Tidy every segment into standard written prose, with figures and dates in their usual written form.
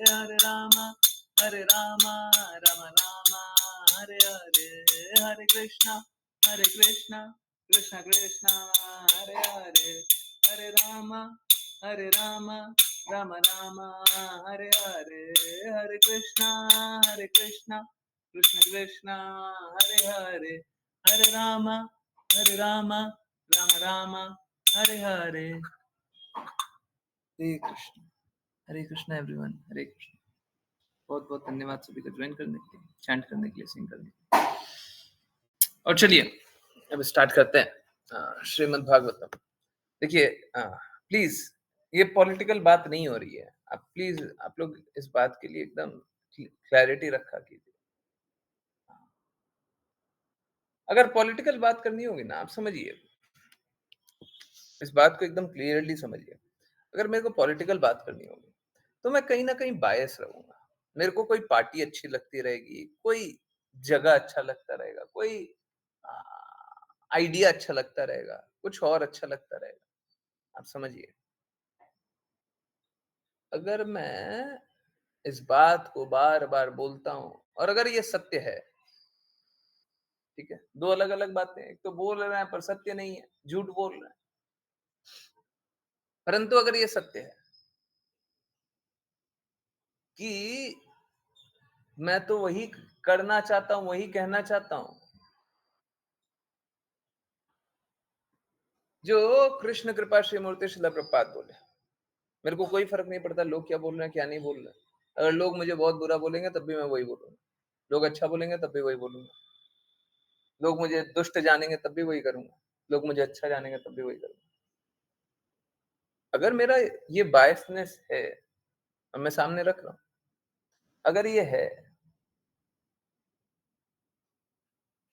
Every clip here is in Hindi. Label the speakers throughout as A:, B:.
A: हरे राम राम राम हरे हरे, हरे कृष्णा कृष्ण कृष्ण हरे हरे, हरे राम राम राम हरे हरे, हरे कृष्णा कृष्ण कृष्ण हरे हरे, हरे राम राम राम हरे हरे। हरे कृष्णा एवरीवन, हरे कृष्ण। बहुत बहुत धन्यवाद सभी को ज्वाइन करने के लिए, चैंट करने के लिए, सिंग करने के लिए। और चलिए अब स्टार्ट करते हैं श्रीमद् भागवतम। देखिए प्लीज ये पॉलिटिकल बात नहीं हो रही है, आप प्लीज आप लोग इस बात के लिए एकदम क्लैरिटी रखा कीजिए। अगर पॉलिटिकल बात करनी होगी ना, आप समझिए, इस बात को एकदम क्लियरली समझिए। अगर मेरे को पॉलिटिकल बात करनी होगी तो मैं कहीं ना कहीं बायस रहूंगा। मेरे को कोई पार्टी अच्छी लगती रहेगी, कोई जगह अच्छा लगता रहेगा, कोई आइडिया अच्छा लगता रहेगा, कुछ और अच्छा लगता रहेगा। आप समझिए, अगर मैं इस बात को बार बार बोलता हूं और अगर ये सत्य है, ठीक है, दो अलग अलग बातें, एक तो बोल रहे हैं पर सत्य नहीं है, झूठ बोल रहे हैं। परंतु अगर ये सत्य है कि मैं तो वही करना चाहता हूं, वही कहना चाहता हूं जो कृष्ण कृपा श्री मूर्ति शिला प्रपात बोले। मेरे को कोई फर्क नहीं पड़ता लोग क्या बोल रहे हैं, क्या नहीं बोल रहे हैं। अगर लोग मुझे बहुत बुरा बोलेंगे तब भी मैं वही बोलूंगा, लोग अच्छा बोलेंगे तब भी वही बोलूंगा, लोग मुझे दुष्ट जानेंगे तब भी वही करूंगा, लोग मुझे अच्छा जानेंगे तब भी वही करूंगा। अगर मेरा ये बायसनेस है और मैं सामने रख रहा हूं, अगर ये है,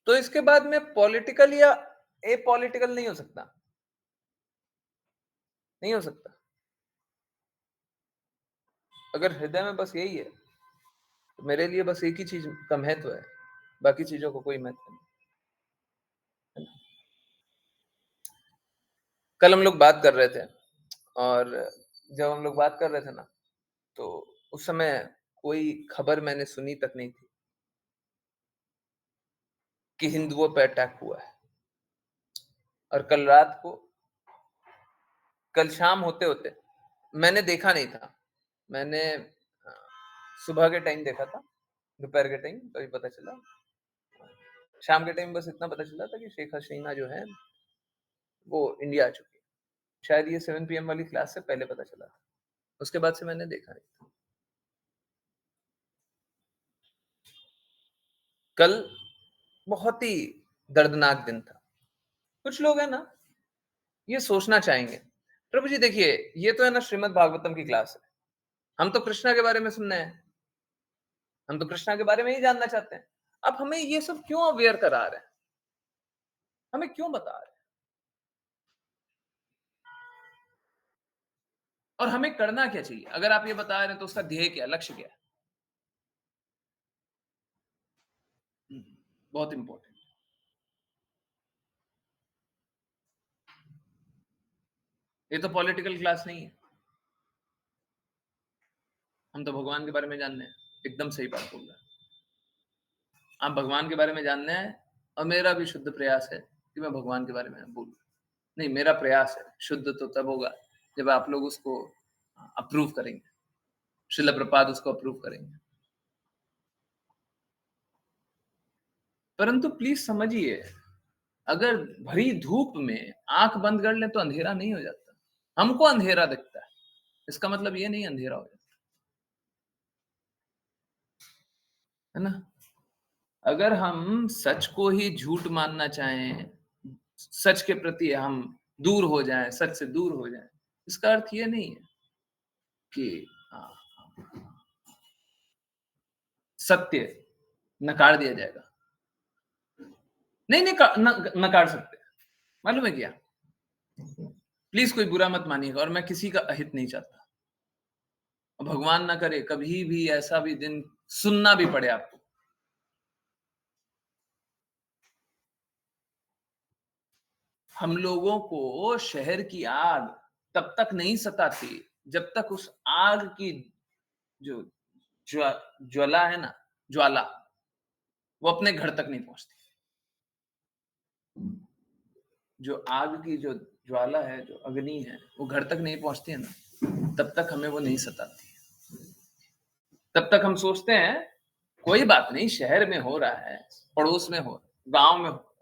A: तो इसके बाद मैं पॉलिटिकल या एपॉलिटिकल नहीं हो सकता, नहीं हो सकता। अगर हृदय में बस यही है तो मेरे लिए बस एक ही चीज का महत्व है, बाकी चीजों को कोई महत्व नहीं है ना। कल हम लोग बात कर रहे थे और जब हम लोग बात कर रहे थे ना, तो उस समय कोई खबर मैंने सुनी तक नहीं थी कि हिंदुओं पे अटैक हुआ है। और कल रात को, कल शाम होते होते, मैंने देखा नहीं था, मैंने सुबह के टाइम देखा था, दोपहर के टाइम तभी पता चला। शाम के टाइम बस इतना पता चला था कि शेख हसीना जो है वो इंडिया आ चुकी है। शायद ये 7 PM वाली क्लास से पहले पता चला था, उसके बाद से मैंने देखा नहीं था। कल बहुत ही दर्दनाक दिन था। कुछ लोग हैं ना, ये सोचना चाहेंगे, प्रभु जी देखिए, ये तो है ना श्रीमद् भागवतम की क्लास है, हम तो कृष्णा के बारे में सुनने हैं, हम तो कृष्णा के बारे में ही जानना चाहते हैं, अब हमें ये सब क्यों अवेयर करा रहे हैं, हमें क्यों बता रहे हैं, और हमें करना क्या चाहिए? अगर आप ये बता रहे हैं तो उसका ध्येय क्या, लक्ष्य क्या है? बहुत इंपॉर्टेंट। ये तो पॉलिटिकल क्लास नहीं है, हम तो भगवान के बारे में जानने हैं। एकदम सही बात बोल रहे हैं आप, भगवान के बारे में जानना है, और मेरा भी शुद्ध प्रयास है कि मैं भगवान के बारे में बोलूं। नहीं, मेरा प्रयास है, शुद्ध तो तब होगा जब आप लोग उसको अप्रूव करेंगे, शिल प्रपात उसको अप्रूव करेंगे। परंतु प्लीज समझिए, अगर भरी धूप में आंख बंद कर ले तो अंधेरा नहीं हो जाता। हमको अंधेरा दिखता है, इसका मतलब ये नहीं अंधेरा हो जाता है ना। अगर हम सच को ही झूठ मानना चाहें, सच के प्रति हम दूर हो जाएं, सच से दूर हो जाएं, इसका अर्थ ये नहीं है कि सत्य नकार दिया जाएगा। नहीं नहीं, नकार सकते हैं। मालूम है क्या, प्लीज कोई बुरा मत मानिएगा, और मैं किसी का अहित नहीं चाहता। भगवान ना करे कभी भी ऐसा भी दिन सुनना भी पड़े आपको। हम लोगों को शहर की आग तब तक नहीं सताती जब तक उस आग की जो ज्वा ज्वाला है ना, ज्वाला, वो अपने घर तक नहीं पहुँचती। जो आग की जो ज्वाला है, जो अग्नि है, वो घर तक नहीं पहुँचती है ना, तब तक हमें वो नहीं सताती। तब तक हम सोचते हैं, कोई बात नहीं, शहर में हो रहा है, पड़ोस में हो, गाँव में हो,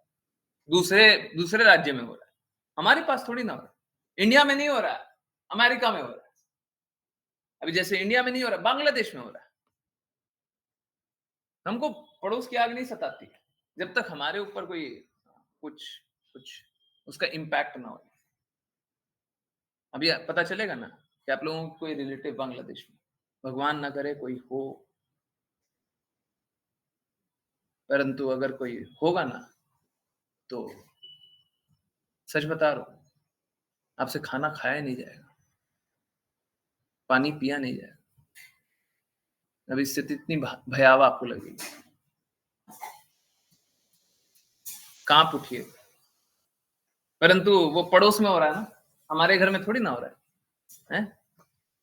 A: दूसरे दूसरे राज्य में हो रहा है। हमारे पास थोड़ी ना हो रहा है। इंडिया में नहीं हो रहा है, अमेरिका में हो रहा है। अभी जैसे इंडिया में नहीं हो रहा, बांग्लादेश में हो रहा है। हमको पड़ोस की आग नहीं सताती, जब तक हमारे ऊपर कोई कुछ कुछ उसका इम्पैक्ट ना हो। अभी पता चलेगा ना कि आप लोगों को कोई रिलेटिव बांग्लादेश में, भगवान ना करे कोई हो, परंतु अगर कोई होगा ना, तो सच बता रहा हूँ, आपसे खाना खाया नहीं जाएगा, पानी पिया नहीं जाएगा। अभी स्थिति इतनी भयावह आपको लगेगी, काँप उठिएगा। परंतु वो पड़ोस में हो रहा है ना, हमारे घर में थोड़ी ना हो रहा है, हैं?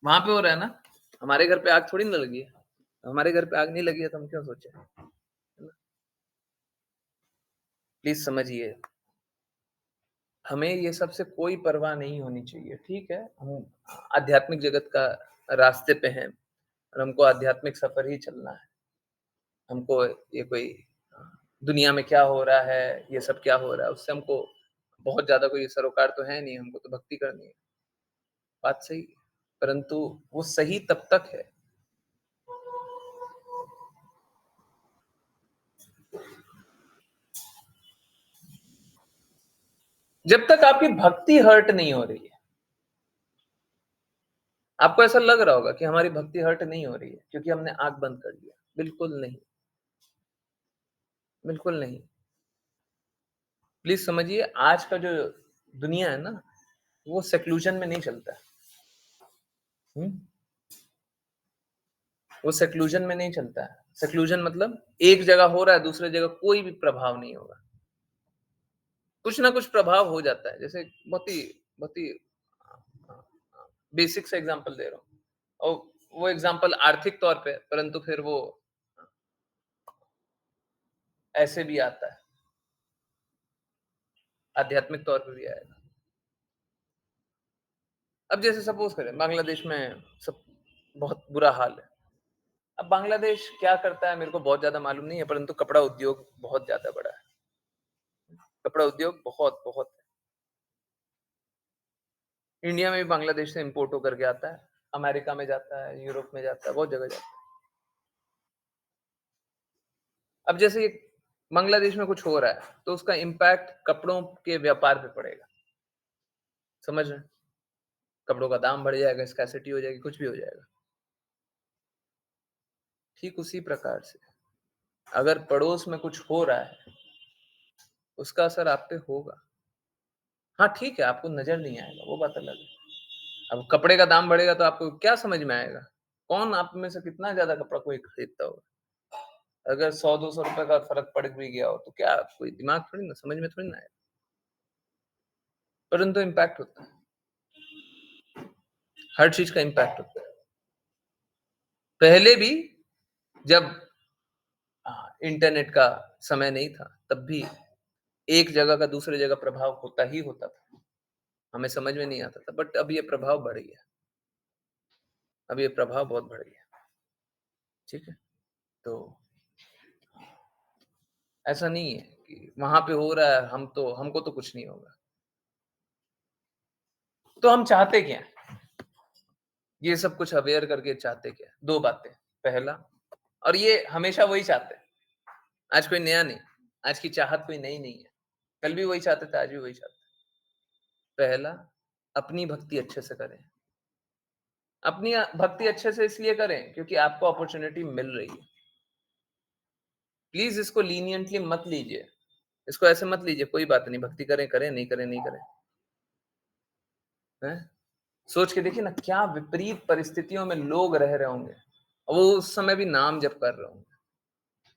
A: वहाँ पे हो रहा है ना, हमारे घर पे आग थोड़ी ना लगी है। हमारे घर पे आग नहीं लगी है तो हम क्यों सोचे? प्लीज़ समझिए, हमें ये सब से कोई परवाह नहीं होनी चाहिए, ठीक है? हम आध्यात्मिक जगत का रास्ते पे हैं और हमको आध्यात्मिक सफ़र ही चलना है। हमको ये कोई दुनिया में क्या हो रहा है, ये सब क्या हो रहा है, उससे हमको बहुत ज़्यादा कोई सरोकार तो है नहीं, हमको तो भक्ति करनी है। बात सही है, परंतु वो सही तब तक है जब तक आपकी भक्ति हर्ट नहीं हो रही है। आपको ऐसा लग रहा होगा कि हमारी भक्ति हर्ट नहीं हो रही है क्योंकि हमने आँख बंद कर लिया। बिल्कुल नहीं, बिल्कुल नहीं। प्लीज़ समझिए, आज का जो दुनिया है ना, वो सेक्लूजन में नहीं चलता है। हुँ? वो सेक्लूजन में नहीं चलता है। सेक्लूजन मतलब एक जगह हो रहा है, दूसरी जगह कोई भी प्रभाव नहीं होगा। कुछ ना कुछ प्रभाव हो जाता है। जैसे बहुत ही बेसिक सा एग्ज़ाम्पल दे रहा हूँ और वो एग्ज़ाम्पल आर्थिक तौर पे है, परंतु फिर वो ऐसे भी आता है, आध्यात्मिक तौर पे भी आएगा। अब जैसे सपोज़ करें बांग्लादेश में सब बहुत बुरा हाल है। अब बांग्लादेश क्या करता है मेरे को बहुत ज़्यादा मालूम नहीं है, परंतु कपड़ा उद्योग बहुत ज़्यादा बड़ा है। कपड़ा उद्योग बहुत-बहुत है। इंडिया में भी बांग्लादेश से इम्पोर्ट होकर के आता है, अमेरिका में जाता है, यूरोप में जाता है, बहुत जगह जाता है। अब जैसे ये बांग्लादेश में कुछ हो रहा है, तो उसका इम्पैक्ट कपड़ों के व्यापार पे पड़ेगा। समझ रहे हैं? कपड़ों का दाम बढ़ जाएगा, स्कैर्सिटी हो जाएगी, कुछ भी हो जाएगा। ठीक उसी प्रकार से अगर पड़ोस में कुछ हो रहा है, उसका असर आप पे होगा। हाँ, ठीक है, आपको नज़र नहीं आएगा, वो बात अलग है। अब कपड़े का दाम बढ़ेगा तो आपको क्या समझ में आएगा? कौन आप में से कितना ज़्यादा कपड़ा कोई खरीदता होगा? अगर 100-200 रुपए का फ़र्क पड़ भी गया हो, तो क्या कोई दिमाग थोड़ी ना समझ में थोड़ी ना आएगा। परंतु इम्पैक्ट होता है, हर चीज़ का इम्पैक्ट होता है। पहले भी जब इंटरनेट का समय नहीं था, तब भी एक जगह का दूसरे जगह प्रभाव होता ही होता था। हमें समझ में नहीं आता था, बट अब ये प्रभाव बढ़ गया। अब ये प्रभाव बहुत बढ़ गया, ठीक है? तो ऐसा नहीं है कि वहाँ पे हो रहा है, हमको तो कुछ नहीं होगा। तो हम चाहते क्या हैं? ये सब कुछ अवेयर करके चाहते क्या हैं? 2 बातें। पहला और ये हमेशा वही चाहते हैं, आज कोई नया नहीं, आज की चाहत कोई नई नहीं है। कल भी वही चाहते थे, आज भी वही चाहते हैं। पहला, अपनी भक्ति अच्छे से करें। अपनी भक्ति अच्छे से इसलिए करें क्योंकि आपको अपॉर्च्युनिटी मिल रही है। प्लीज़ इसको लीनिएंटली मत लीजिए। इसको ऐसे मत लीजिए, कोई बात नहीं, भक्ति करें, करें, नहीं करें, नहीं करें। हैं? सोच के देखिए ना क्या विपरीत परिस्थितियों में लोग रह रहे होंगे। और वो उस समय भी नाम जप कर रहे होंगे।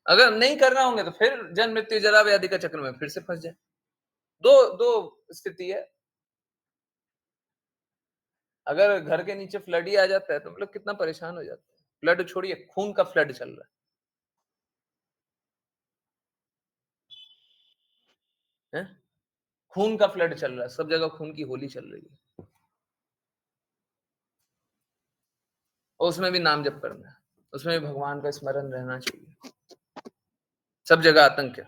A: अगर नहीं कर रहे होंगे तो फिर जन्म मृत्यु जरा व्याधि का चक्र में फिर से फँस जाए। 2 स्थिति है। अगर घर के नीचे फ्लड ही आ जाता है तो हम लोग कितना परेशान हो जाते हैं। फ्लड छोड़िए, खून का फ्लड चल रहा है, हैं? खून का फ्लड चल रहा है, सब जगह खून की होली चल रही है। और उसमें भी नाम जप करना है, उसमें भी भगवान का स्मरण रहना चाहिए। सब जगह आतंक है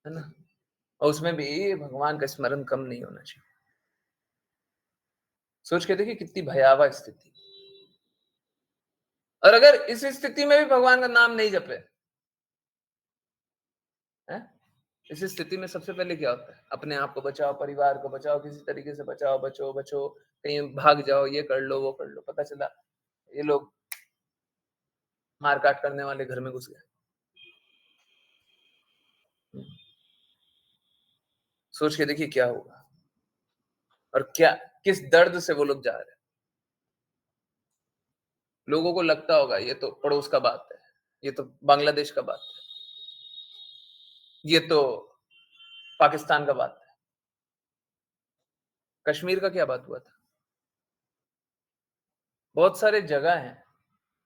A: ना? और उसमें भी भगवान का स्मरण कम नहीं होना चाहिए। सोच के देखिए कितनी भयावह स्थिति। और अगर इस स्थिति में भी भगवान का नाम नहीं जपे, हैं? इस स्थिति में सबसे पहले क्या होता है? अपने आप को बचाओ, परिवार को बचाओ, किसी तरीके से बचाओ, बचो, बचो, कहीं भाग जाओ, ये कर लो, वो कर लो। पता चला ये लोग मार-काट करने वाले घर में घुस गए। हुँ, सोच के देखिए क्या होगा और क्या किस दर्द से वो लोग जा रहे हैं। लोगों को लगता होगा ये तो पड़ोस का बात है, ये तो बांग्लादेश का बात है, ये तो पाकिस्तान का बात है। कश्मीर का क्या बात हुआ था? बहुत सारे जगह हैं,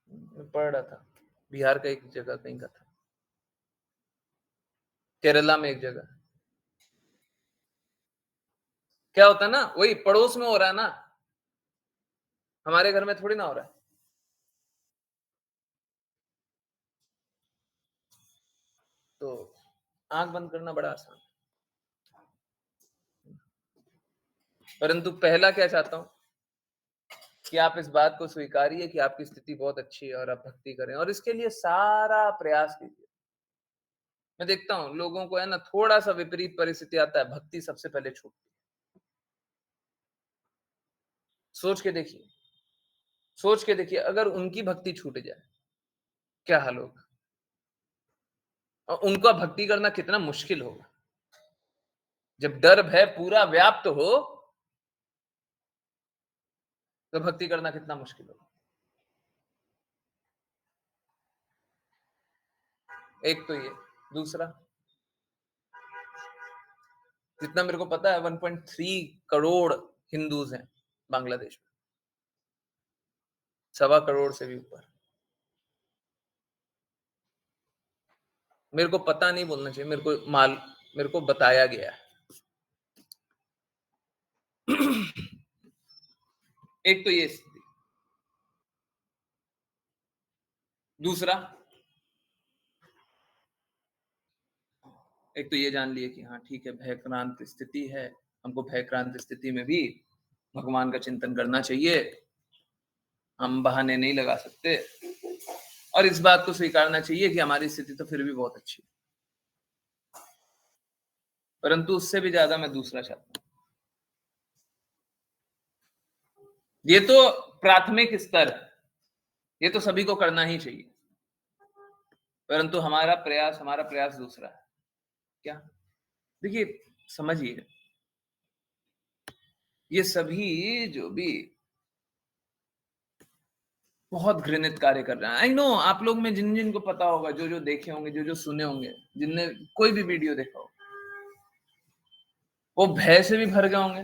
A: मैं पढ़ रहा था, बिहार का एक जगह कहीं का था, केरला में एक जगह। क्या होता है ना, वही पड़ोस में हो रहा है ना, हमारे घर में थोड़ी ना हो रहा है। तो आँख बंद करना बड़ा आसान है। परंतु पहला क्या चाहता हूँ कि आप इस बात को स्वीकारिए कि आपकी स्थिति बहुत अच्छी है और आप भक्ति करें और इसके लिए सारा प्रयास कीजिए। मैं देखता हूँ लोगों को है ना थोड़ा-सा विपरीत परिस्थिति आता है, भक्ति सबसे पहले छूटती है। सोच के देखिए, सोच के देखिए अगर उनकी भक्ति छूट जाए, क्या हाल होगा? और उनका भक्ति करना कितना मुश्किल होगा। जब डर भय पूरा व्याप्त हो, तो भक्ति करना कितना मुश्किल होगा। एक तो ये, दूसरा जितना मेरे को पता है 1.3 करोड़ हिंदूज़ हैं बांग्लादेश में, सवा करोड़ से भी ऊपर। मेरे को पता नहीं बोलना चाहिए, मेरे को बताया गया है। एक तो ये स्थिति, दूसरा एक तो ये जान लिए कि हाँ ठीक है, भयक्रांत स्थिति है, हमको भयक्रांत स्थिति में भी भगवान का चिंतन करना चाहिए, हम बहाने नहीं लगा सकते और इस बात को स्वीकारना चाहिए कि हमारी स्थिति तो फिर भी बहुत अच्छी है। परंतु उससे भी ज़्यादा मैं दूसरा चाहता हूँ। ये तो प्राथमिक स्तर है, ये तो सभी को करना ही चाहिए, परंतु हमारा प्रयास दूसरा है। क्या? देखिए, समझिए, ये सभी जो भी बहुत घृणित कार्य कर रहे हैं। आई नो आप लोग में जिन-जिन को पता होगा, जो-जो देखे होंगे, जो-जो सुने होंगे, जिनने कोई भी वीडियो देखा हो, वो भय से भी भर गए होंगे,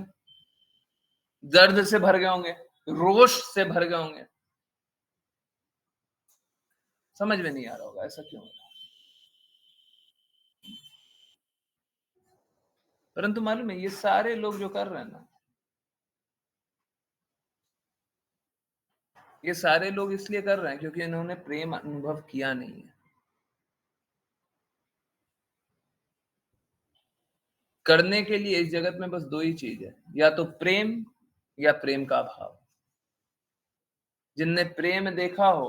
A: दर्द से भर गए होंगे, रोष से भर गए होंगे। समझ में नहीं आ रहा होगा ऐसा क्यों हो रहा है। परंतु मालूम है ये सारे लोग जो कर रहे हैं ना, ये सारे लोग इसलिए कर रहे हैं क्योंकि इन्होंने प्रेम अनुभव किया नहीं है। करने के लिए इस जगत में बस 2 ही चीज़ है, या तो प्रेम या प्रेम का अभाव। जिनने प्रेम देखा हो,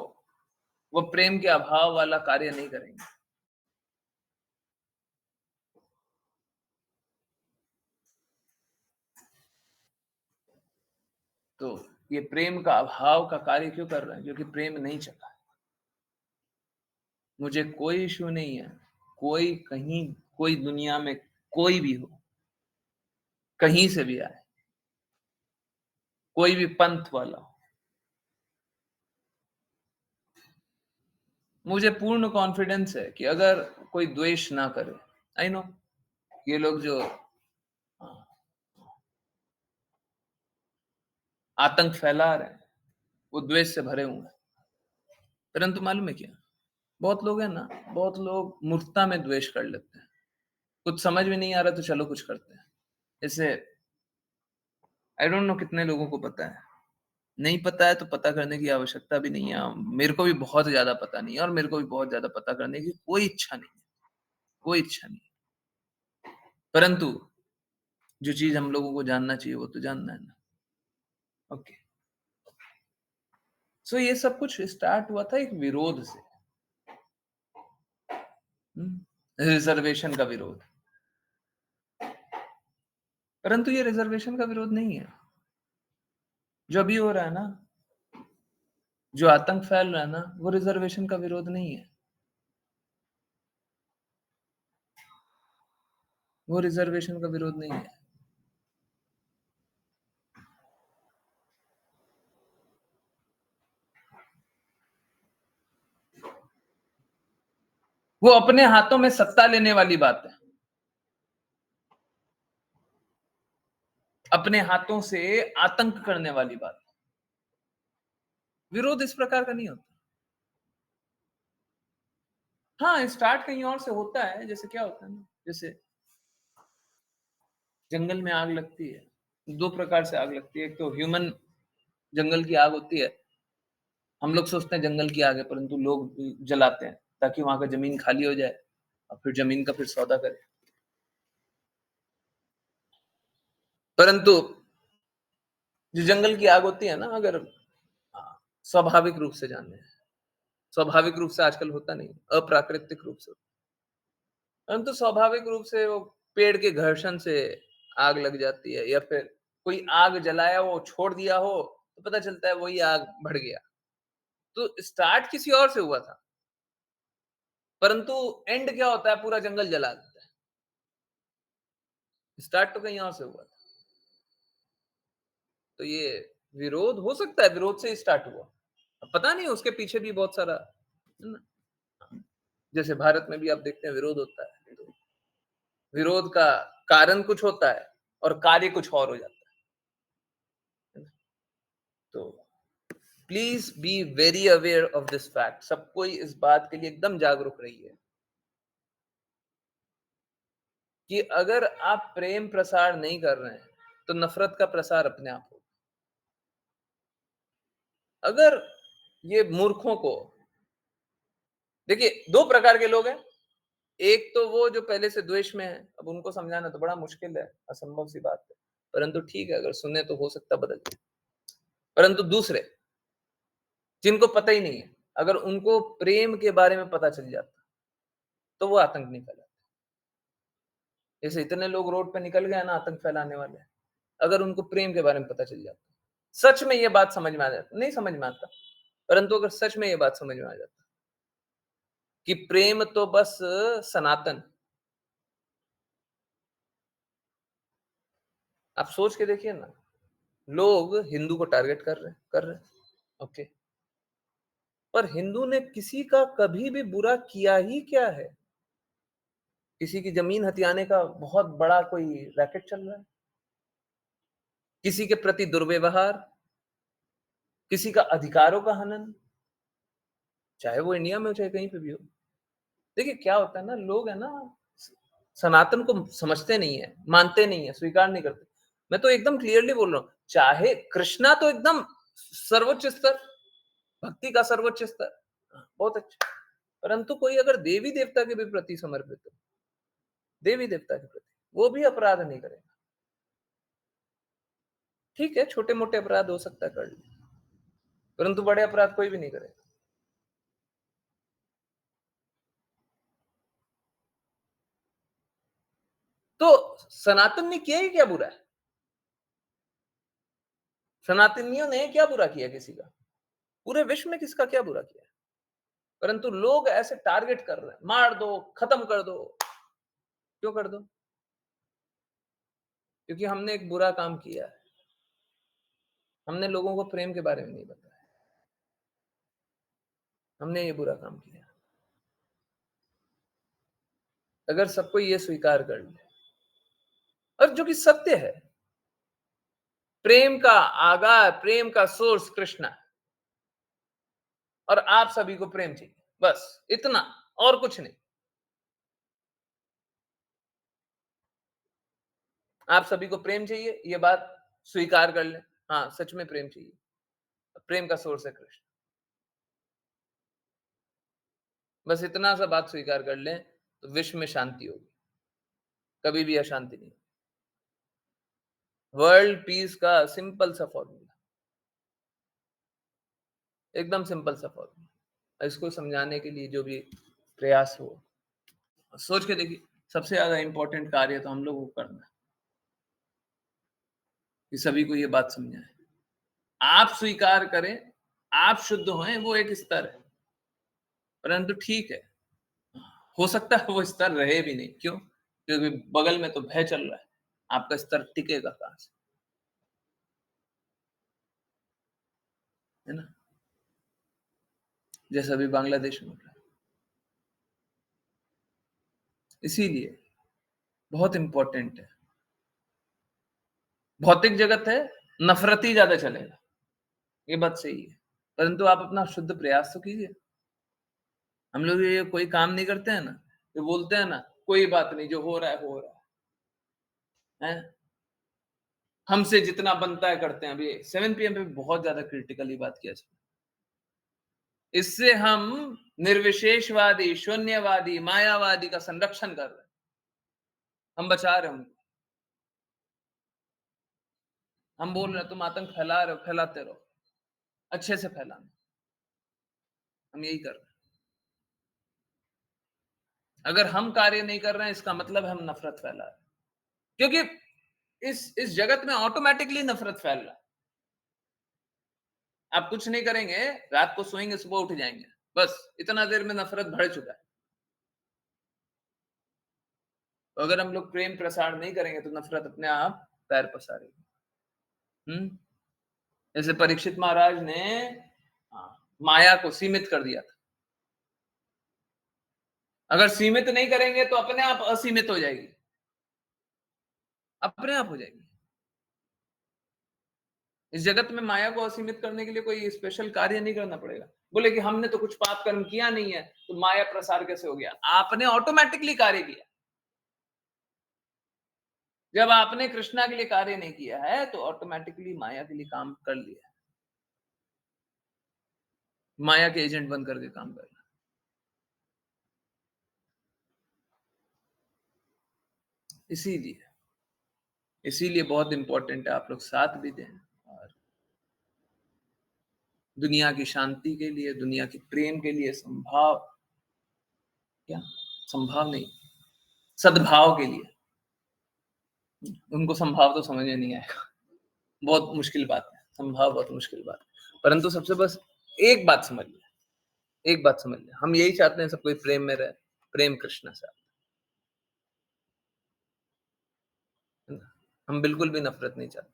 A: वो प्रेम के अभाव वाला कार्य नहीं करेंगे। तो ये प्रेम का अभाव का कार्य क्यों कर रहे हैं? क्योंकि प्रेम नहीं चखा। मुझे कोई इश्यू नहीं है, कोई कहीं कोई दुनिया में कोई भी हो, कहीं से भी आए, कोई भी पंथ वाला हो, मुझे पूर्ण कॉन्फिडेंस है कि अगर कोई द्वेष ना करे, आई नो ये लोग जो आतंक फैला रहे हैं, वो द्वेष से भरे हुए हैं। परंतु मालूम है क्या? बहुत लोग हैं ना, बहुत लोग मूर्खता में द्वेष कर लेते हैं। कुछ समझ में नहीं आ रहा तो चलो कुछ करते हैं। जैसे आई डोंट नो कितने लोगों को पता है। नहीं पता है तो पता करने की आवश्यकता भी नहीं है। मेरे को भी बहुत ज़्यादा पता नहीं है और मेरे को भी बहुत ज़्यादा पता करने की कोई इच्छा नहीं है, कोई इच्छा नहीं है। परंतु जो चीज़ हम लोगों को जानना चाहिए वो तो जानना है ना। ओके। सो ये सब कुछ स्टार्ट हुआ था एक विरोध से। रिजर्वेशन का विरोध। परंतु ये रिजर्वेशन का विरोध नहीं है। जो अभी हो रहा है ना, जो आतंक फैल रहा है ना, वो रिजर्वेशन का विरोध नहीं है। वो रिजर्वेशन का विरोध नहीं है। वो अपने हाथों में सत्ता लेने वाली बात है। अपने हाथों से आतंक करने वाली बात है। विरोध इस प्रकार का नहीं होता। हाँ, स्टार्ट कहीं और से होता है। जैसे क्या होता है ना, जैसे जंगल में आग लगती है। 2 प्रकार से आग लगती है। एक तो ह्यूमन जंगल की आग होती है। हम लोग सोचते हैं जंगल की आग है, परंतु लोग जलाते हैं ताकि वहाँ का ज़मीन खाली हो जाए और फिर ज़मीन का फिर सौदा करें। परंतु जो जंगल की आग होती है ना, अगर स्वाभाविक रूप से जाने, स्वाभाविक रूप से आजकल होता नहीं, अप्राकृतिक रूप से। परंतु स्वाभाविक रूप से वो पेड़ के घर्षण से आग लग जाती है या फिर कोई आग जलाया हो, छोड़ दिया हो, तो पता चलता है वही आग बढ़ गया। तो स्टार्ट किसी और से हुआ था, परंतु एंड क्या होता है, पूरा जंगल जला देता है। स्टार्ट तो कहीं और से हुआ था। तो ये विरोध हो सकता है, विरोध से ही स्टार्ट हुआ। अब पता नहीं उसके पीछे भी बहुत सारा है ना? जैसे भारत में भी आप देखते हैं विरोध होता है। तो विरोध का कारण कुछ होता है और कार्य कुछ और हो जाता है। तो please be very aware of this fact. सब कोई इस बात के लिए एकदम जागरूक रहिए कि अगर आप प्रेम प्रसार नहीं कर रहे हैं तो नफरत का प्रसार अपने आप होगा। अगर ये मूर्खों को देखिए, 2 प्रकार के लोग हैं। एक तो वो जो पहले से द्वेष में है, अब उनको समझाना तो बड़ा मुश्किल है, असंभव सी बात है। परंतु ठीक है, अगर सुने तो हो सकता बदल जाए। परंतु दूसरे, जिनको पता ही नहीं है, अगर उनको प्रेम के बारे में पता चल जाता, तो वो आतंक नहीं फैलाते। जैसे इतने लोग रोड पे निकल गए ना आतंक फैलाने वाले, अगर उनको प्रेम के बारे में पता चल जाता, सच में ये बात समझ में आ जाता, नहीं समझ में आता, परंतु अगर सच में ये बात समझ में आ जाता कि प्रेम तो बस सनातन। आप सोच के देखिए ना, लोग हिंदू को टारगेट कर रहे हैं, ओके। पर हिंदू ने किसी का कभी भी बुरा किया ही क्या है? किसी की जमीन हथियाने का बहुत बड़ा कोई रैकेट चल रहा है? किसी के प्रति दुर्व्यवहार, किसी का अधिकारों का हनन, चाहे वो इंडिया में हो चाहे कहीं पे भी हो। देखिए क्या होता है ना, लोग है ना सनातन को समझते नहीं है, मानते नहीं है, स्वीकार नहीं करते। मैं तो एकदम क्लियरली बोल रहा हूँ, चाहे कृष्णा तो एकदम सर्वोच्च स्तर, भक्ति का सर्वोच्च स्तर, बहुत अच्छा। परंतु कोई अगर देवी देवता के भी प्रति समर्पित हो, देवी देवता के प्रति, वो भी अपराध नहीं करेगा। ठीक है, छोटे मोटे अपराध हो सकता है कर ले, परंतु बड़े अपराध कोई भी नहीं करेगा। तो सनातन ने किया ही क्या बुरा है? सनातनियों ने क्या बुरा किया किसी का? पूरे विश्व में किसका क्या बुरा किया है? परंतु लोग ऐसे टारगेट कर रहे हैं, मार दो, खत्म कर दो। क्यों कर दो? क्योंकि हमने एक बुरा काम किया है। हमने लोगों को प्रेम के बारे में नहीं बताया। हमने ये बुरा काम किया। अगर सबको ये स्वीकार कर ले, और जो कि सत्य है, प्रेम का आगाज, प्रेम का सोर्स कृष्ण है। और आप सभी को प्रेम चाहिए, बस इतना और कुछ नहीं। आप सभी को प्रेम चाहिए, ये बात स्वीकार कर लें। हाँ, सच में प्रेम चाहिए। प्रेम का सोर्स है कृष्ण। बस इतना सा बात स्वीकार कर लें, तो विश्व में शांति होगी, कभी भी अशांति नहीं। वर्ल्ड पीस का सिंपल सा फॉर्मूला, एकदम सिंपल सा फॉर्मूला। इसको समझाने के लिए जो भी प्रयास हो, सोच के देखिए, सबसे ज्यादा इंपॉर्टेंट कार्य तो हम लोगों को करना है कि सभी को ये बात समझाएं। आप स्वीकार करें, आप शुद्ध हों, वो एक स्तर है, परंतु ठीक है, हो सकता है वो स्तर रहे भी नहीं। क्यों? क्योंकि बगल में तो भय चल रहा है, आपका स्तर टिकेगा कहां से, है ना? जैसा अभी बांग्लादेश में हो रहा है। इसीलिए बहुत इंपॉर्टेंट है। भौतिक जगत है, नफरती ज्यादा चलेगा, ये बात सही है, परंतु आप अपना शुद्ध प्रयास तो कीजिए। हम लोग ये कोई काम नहीं करते हैं ना, तो बोलते हैं ना, कोई बात नहीं, जो हो रहा है हो रहा है, हमसे जितना बनता है करते हैं। अभी 7 पीएम पे बहुत ज्यादा क्रिटिकली बात किया जाए, इससे हम निर्विशेषवादी, शून्यवादी, मायावादी का संरक्षण कर रहे हैं, हम बचा रहे हैं उनको। हम बोल रहे हैं तुम आतंक फैला रहे हो, फैलाते रहो, अच्छे से फैलाना, हम यही कर रहे हैं। अगर हम कार्य नहीं कर रहे हैं, इसका मतलब है हम नफरत फैला रहे हैं, क्योंकि इस जगत में ऑटोमेटिकली नफरत फैल रहा है। आप कुछ नहीं करेंगे, रात को सोएंगे, सुबह उठ जाएंगे, बस इतना देर में नफरत बढ़ चुका है। तो अगर हम लोग प्रेम प्रसार नहीं करेंगे, तो नफरत अपने आप पैर पसारेगी। जैसे परीक्षित महाराज ने माया को सीमित कर दिया था, अगर सीमित नहीं करेंगे तो अपने आप असीमित हो जाएगी, अपने आप हो जाएगी। इस जगत में माया को असीमित करने के लिए कोई स्पेशल कार्य नहीं करना पड़ेगा। बोले कि हमने तो कुछ पाप कर्म किया नहीं है, तो माया प्रसार कैसे हो गया? आपने ऑटोमेटिकली कार्य किया। जब आपने कृष्णा के लिए कार्य नहीं किया है, तो ऑटोमेटिकली माया के लिए काम कर लिया है। माया के एजेंट बन करके काम करना। इसीलिए इसीलिए बहुत इंपॉर्टेंट है आप लोग साथ भी दें, और दुनिया की शांति के लिए, दुनिया के प्रेम के लिए, संभाव, क्या संभाव नहीं, सद्भाव के लिए। उनको संभाव तो समझ में नहीं आएगा, बहुत मुश्किल बात है, संभाव बहुत मुश्किल बात है, परंतु सबसे बस एक बात समझ लें, एक बात समझ लें, हम यही चाहते हैं सब कोई प्रेम में रहे, प्रेम कृष्ण से, है ना? हम बिल्कुल भी नफरत नहीं चाहते।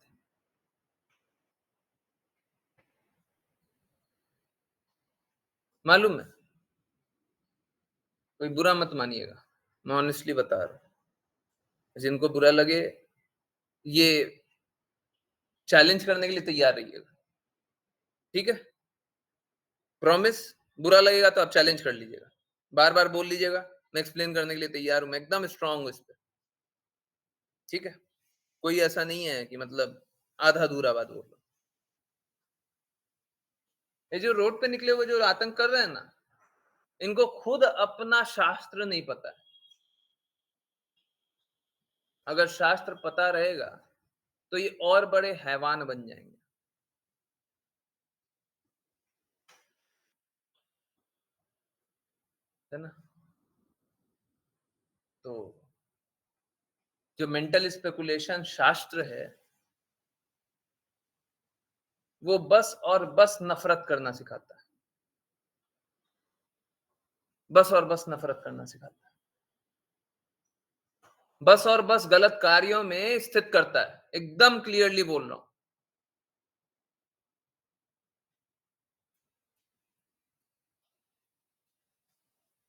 A: मालूम है, कोई बुरा मत मानिएगा, मैं ऑनेस्टली बता रहा हूँ, जिनको बुरा लगे, ये चैलेंज करने के लिए तैयार रहिएगा, ठीक है? प्रॉमिस। बुरा लगेगा तो आप चैलेंज कर लीजिएगा, बार बार बोल लीजिएगा, मैं एक्सप्लेन करने के लिए तैयार हूं, मैं एकदम स्ट्रांग हूं इस पे, ठीक है? कोई ऐसा नहीं है कि मतलब आधा अधूरा बात बोल रहा। ये जो रोड पे निकले हुए जो आतंक कर रहे हैं ना, इनको खुद अपना शास्त्र नहीं पता है। अगर शास्त्र पता रहेगा, तो ये और बड़े हैवान बन जाएंगे, है ना? तो जो मेंटल स्पेकुलेशन शास्त्र है, वो बस और बस नफरत करना सिखाता है, बस और बस नफरत करना सिखाता है, बस और बस गलत कार्यों में स्थित करता है, एकदम क्लियरली बोल रहा हूं।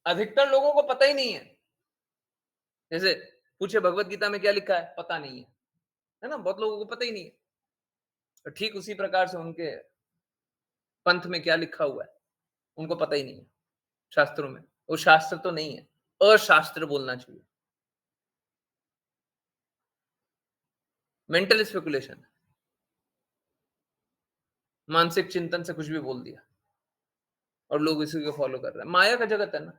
A: अधिकतर लोगों को पता ही नहीं है। जैसे पूछे भगवत गीता में क्या लिखा है, पता नहीं है ना? बहुत लोगों को पता ही नहीं है। तो ठीक उसी प्रकार से उनके पंथ में क्या लिखा हुआ है, उनको पता ही नहीं है शास्त्रों में। वो शास्त्र तो नहीं है, अशास्त्र बोलना चाहिए। मेंटल स्पेकुलेशन, मानसिक चिंतन से कुछ भी बोल दिया और लोग इसी को फॉलो कर रहे हैं। माया का जगत है ना,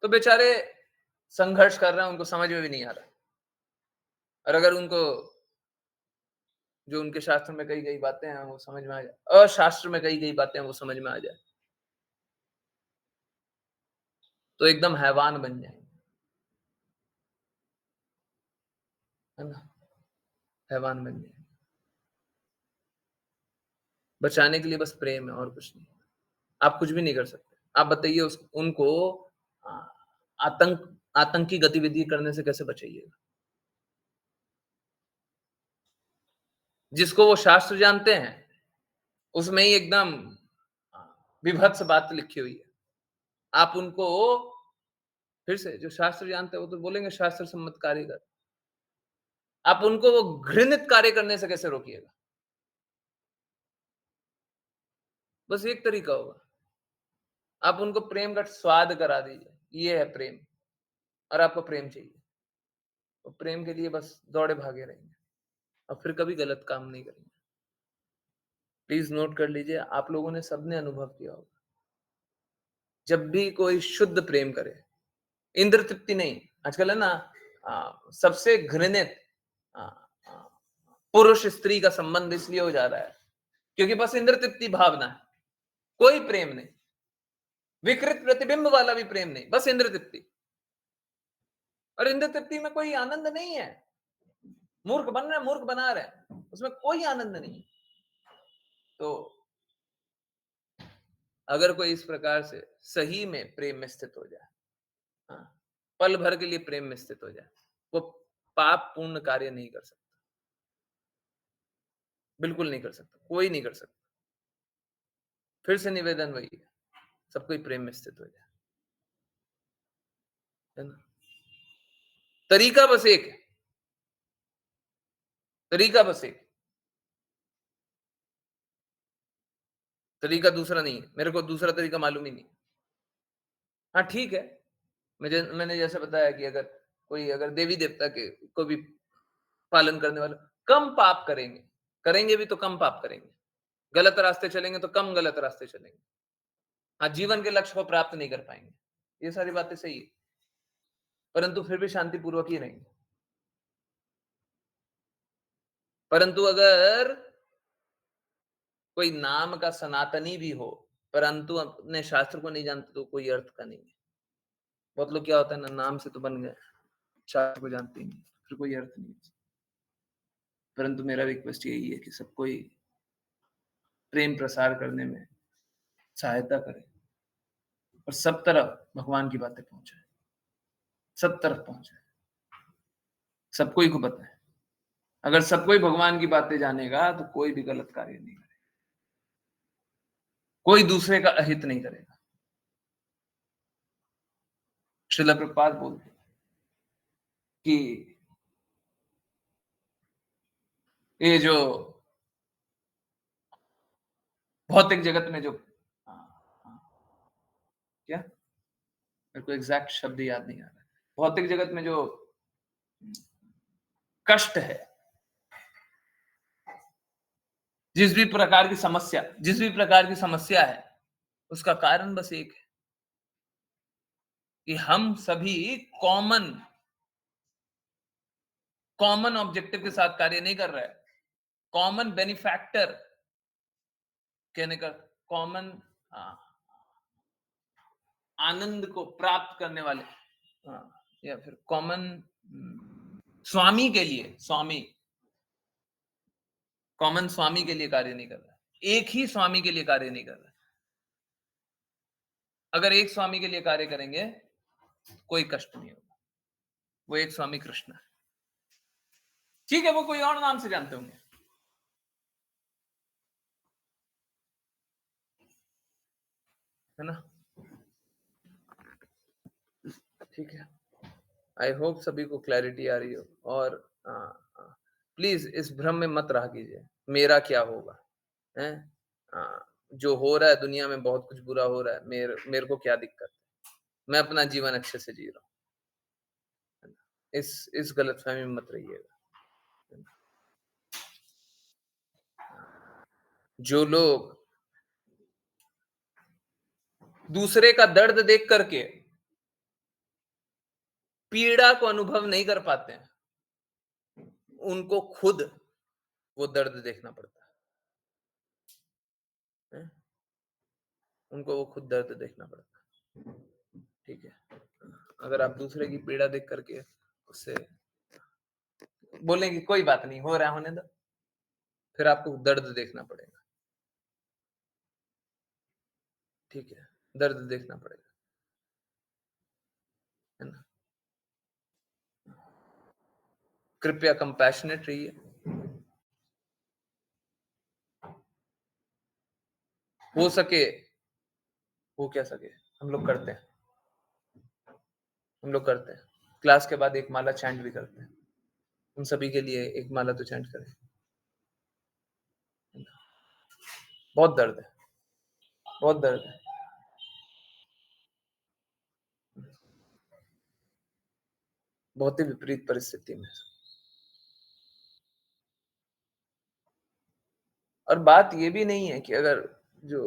A: तो बेचारे संघर्ष कर रहे हैं, उनको समझ में भी नहीं आ रहा। और अगर उनको जो उनके शास्त्र में कही गई बातें हैं वो समझ में आ जाए, अशास्त्र में कही गई बातें हैं वो समझ में आ जाए, तो एकदम हैवान बन जाएंगे, है ना? हैवान बन जाएंगे। बचाने के लिए बस प्रेम है और कुछ नहीं। आप कुछ भी नहीं कर सकते। आप बताइए उस उनको अ, आतंकी गतिविधि करने से कैसे बचाइएगा? जिसको वो शास्त्र जानते हैं, उसमें ही एकदम अ, विभत्स बात लिखी हुई है। आप उनको फिर से जो शास्त्र जानते हैं वो तो बोलेंगे शास्त्र सम्मत कार्य कर। आप उनको वो घृणित कार्य करने से कैसे रोकिएगा? बस एक तरीका होगा, आप उनको प्रेम का स्वाद करा दीजिए, ये है प्रेम और आपको प्रेम चाहिए। तो प्रेम के लिए बस दौड़े भागे रहेंगे और फिर कभी गलत काम नहीं करेंगे। प्लीज़ नोट कर लीजिए, आप लोगों ने सबने अनुभव किया होगा। जब भी कोई शुद्ध प्रेम करे, इंद्र तृप्ति नहीं, आजकल है ना सबसे घृणित अ अ, पुरुष स्त्री का संबंध इसलिए हो जा रहा है, क्योंकि बस इंद्र तृप्ति भावना है, कोई प्रेम नहीं। विकृत प्रतिबिंब वाला भी प्रेम नहीं, बस इंद्र तृप्ति। और इंद्र तृप्ति में कोई आनंद नहीं है। मूर्ख बन रहे हैं, मूर्ख बना रहे हैं, उसमें कोई आनंद नहीं है। तो अगर कोई इस प्रकार से सही में प्रेम में स्थित हो जाए, हाँ, पल भर के लिए प्रेम में स्थित हो जाए, वो पाप पूर्ण कार्य नहीं कर सकता, बिल्कुल नहीं कर सकता, कोई नहीं कर सकता। फिर से निवेदन वही है, सब कोई प्रेम में स्थित हो जाए, है ना? तरीका बस एक है, तरीका बस एक, तरीका दूसरा नहीं है। मेरे को दूसरा तरीका मालूम ही नहीं। हाँ, ठीक है। मैंने जैसे बताया कि अगर देवी देवता के को भी पालन करने वाला, कम पाप करेंगे, करेंगे भी तो कम पाप करेंगे। गलत रास्ते चलेंगे तो कम गलत रास्ते चलेंगे। हाँ, जीवन के लक्ष्य को प्राप्त नहीं कर पाएँगे। ये सारी बातें सही है, परंतु फिर भी शांतिपूर्वक ही रहेंगे। परंतु अगर कोई नाम का सनातनी भी हो, परंतु अपने शास्त्र को नहीं जानते तो कोई अर्थ का नहीं है। बहुत लोग क्या होता है ना, नाम से तो बन गए, शास्त्र को जानते ही नहीं, फिर कोई अर्थ नहीं है। परंतु मेरा रिक्वेस्ट यही है कि सब कोई प्रेम प्रसार करने में सहायता करे और सब तरफ भगवान की बातें पहुँचाए, सब तरफ पहुँचाए, सबको ही को पता है। अगर सब कोई भगवान की बातें जानेगा तो कोई भी गलत कार्य नहीं करेगा, कोई दूसरे का अहित नहीं करेगा। श्रील प्रभुपाद बोलते हैं कि ये जो भौतिक जगत में जो क्या, मेरे को एग्जैक्ट शब्द याद नहीं आ रहा है। भौतिक जगत में जो कष्ट है, जिस भी प्रकार की समस्या है, उसका कारण बस एक है कि हम सभी कॉमन कॉमन ऑब्जेक्टिव के साथ कार्य नहीं कर रहे हैं। कॉमन बेनिफैक्टर कहने का, कॉमन आनंद को प्राप्त करने वाले, या फिर कॉमन स्वामी के लिए, कॉमन स्वामी के लिए कार्य नहीं कर रहा है। एक ही स्वामी के लिए कार्य नहीं कर रहा है। अगर एक स्वामी के लिए कार्य करेंगे, कोई कष्ट नहीं होगा। वो एक स्वामी कृष्ण है। ठीक है, वो कोई और नाम से जानते होंगे, है ना? ठीक है। आई होप सभी को क्लैरिटी आ रही हो और प्लीज इस भ्रम में मत रहा कीजिए मेरा क्या होगा? हैं? जो हो रहा है दुनिया में बहुत कुछ बुरा हो रहा है, मेरे को क्या दिक्कत है? मैं अपना जीवन अच्छे से जी रहा हूँ, है ना? इस गलतफ़हमी में मत रहिएगा, है ना? जो लोग दूसरे का दर्द देख कर के पीड़ा को अनुभव नहीं कर पाते हैं, उनको खुद वो दर्द देखना पड़ता है। उनको वो खुद दर्द देखना पड़ता है, ठीक है? अगर आप दूसरे की पीड़ा देख कर के उससे बोलेंगे कोई बात नहीं, हो रहा है होने दो, फिर आपको दर्द देखना पड़ेगा, ठीक है? दर्द देखना पड़ेगा, है ना? कृपया कंपैशनेट रहिए, हो सके हो क्या सके, हम लोग करते हैं, हम लोग करते हैं। क्लास के बाद एक माला चैंट भी करते हैं। उन सभी के लिए एक माला तो चैंट करें। बहुत दर्द है, बहुत दर्द है। बहुत ही विपरीत परिस्थिति में। और बात ये भी नहीं है कि अगर जो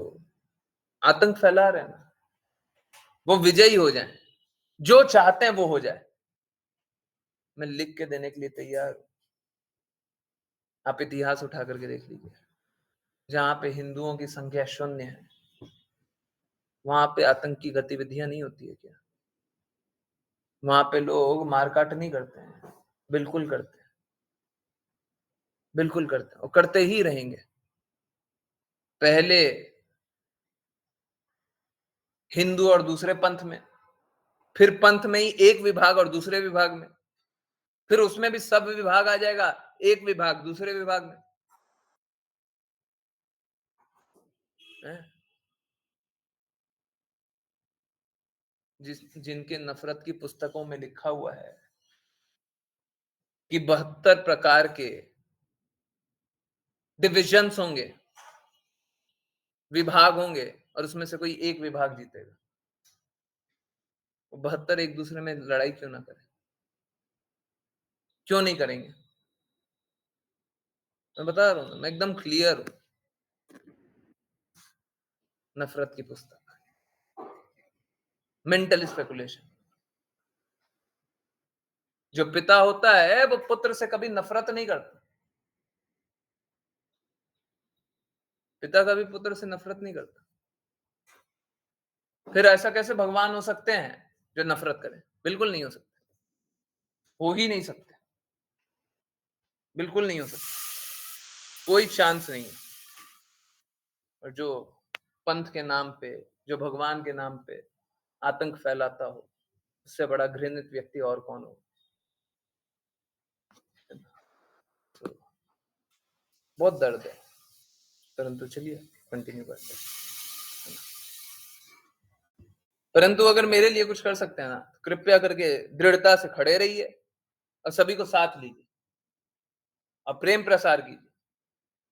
A: आतंक फैला रहे हैं ना, वो विजयी हो जाएँ। जो चाहते हैं वो हो जाए। मैं लिख के देने के लिए तैयार हूँ। आप इतिहास उठा करके देख लीजिए। जहाँ पे हिंदुओं की संख्या शून्य है, वहाँ पे आतंक की गतिविधियाँ नहीं होती है क्या? वहाँ पे लोग मार-काट नहीं करते हैं। बिल्कुल करते हैं, बिल्कुल करते हैं और करते ही रहेंगे। पहले हिंदू और दूसरे पंथ में, फिर पंथ में ही एक विभाग और दूसरे विभाग में, फिर उसमें भी सब विभाग आ जाएगा, एक विभाग दूसरे विभाग में, हैं? जिनके नफ़रत की पुस्तकों में लिखा हुआ है कि 72 प्रकार के डिविजन्स होंगे, विभाग होंगे और उसमें से कोई एक विभाग जीतेगा। वो 72 एक दूसरे में लड़ाई क्यों ना करें? क्यों नहीं करेंगे? मैं बता रहा हूँ ना, मैं एकदम क्लियर हूँ। नफ़रत की पुस्तक, मेंटल स्पेकुलेशन। जो पिता होता है वो पुत्र से कभी नफ़रत नहीं करता। पिता कभी पुत्र से नफ़रत नहीं करता। फिर ऐसा कैसे भगवान हो सकते हैं जो नफ़रत करें? बिल्कुल नहीं हो सकते। हो ही नहीं सकते। बिल्कुल नहीं हो सकते। कोई चांस नहीं है। और जो पंथ के नाम पे, जो भगवान के नाम पे आतंक फैलाता हो, उससे बड़ा घृणित व्यक्ति और कौन हो? तो बहुत दर्द है, परंतु चलिए कंटिन्यू करते हैं। परंतु अगर मेरे लिए कुछ कर सकते हैं ना, कृपया करके दृढ़ता से खड़े रहिए और सभी को साथ लीजिए और प्रेम प्रसार कीजिए।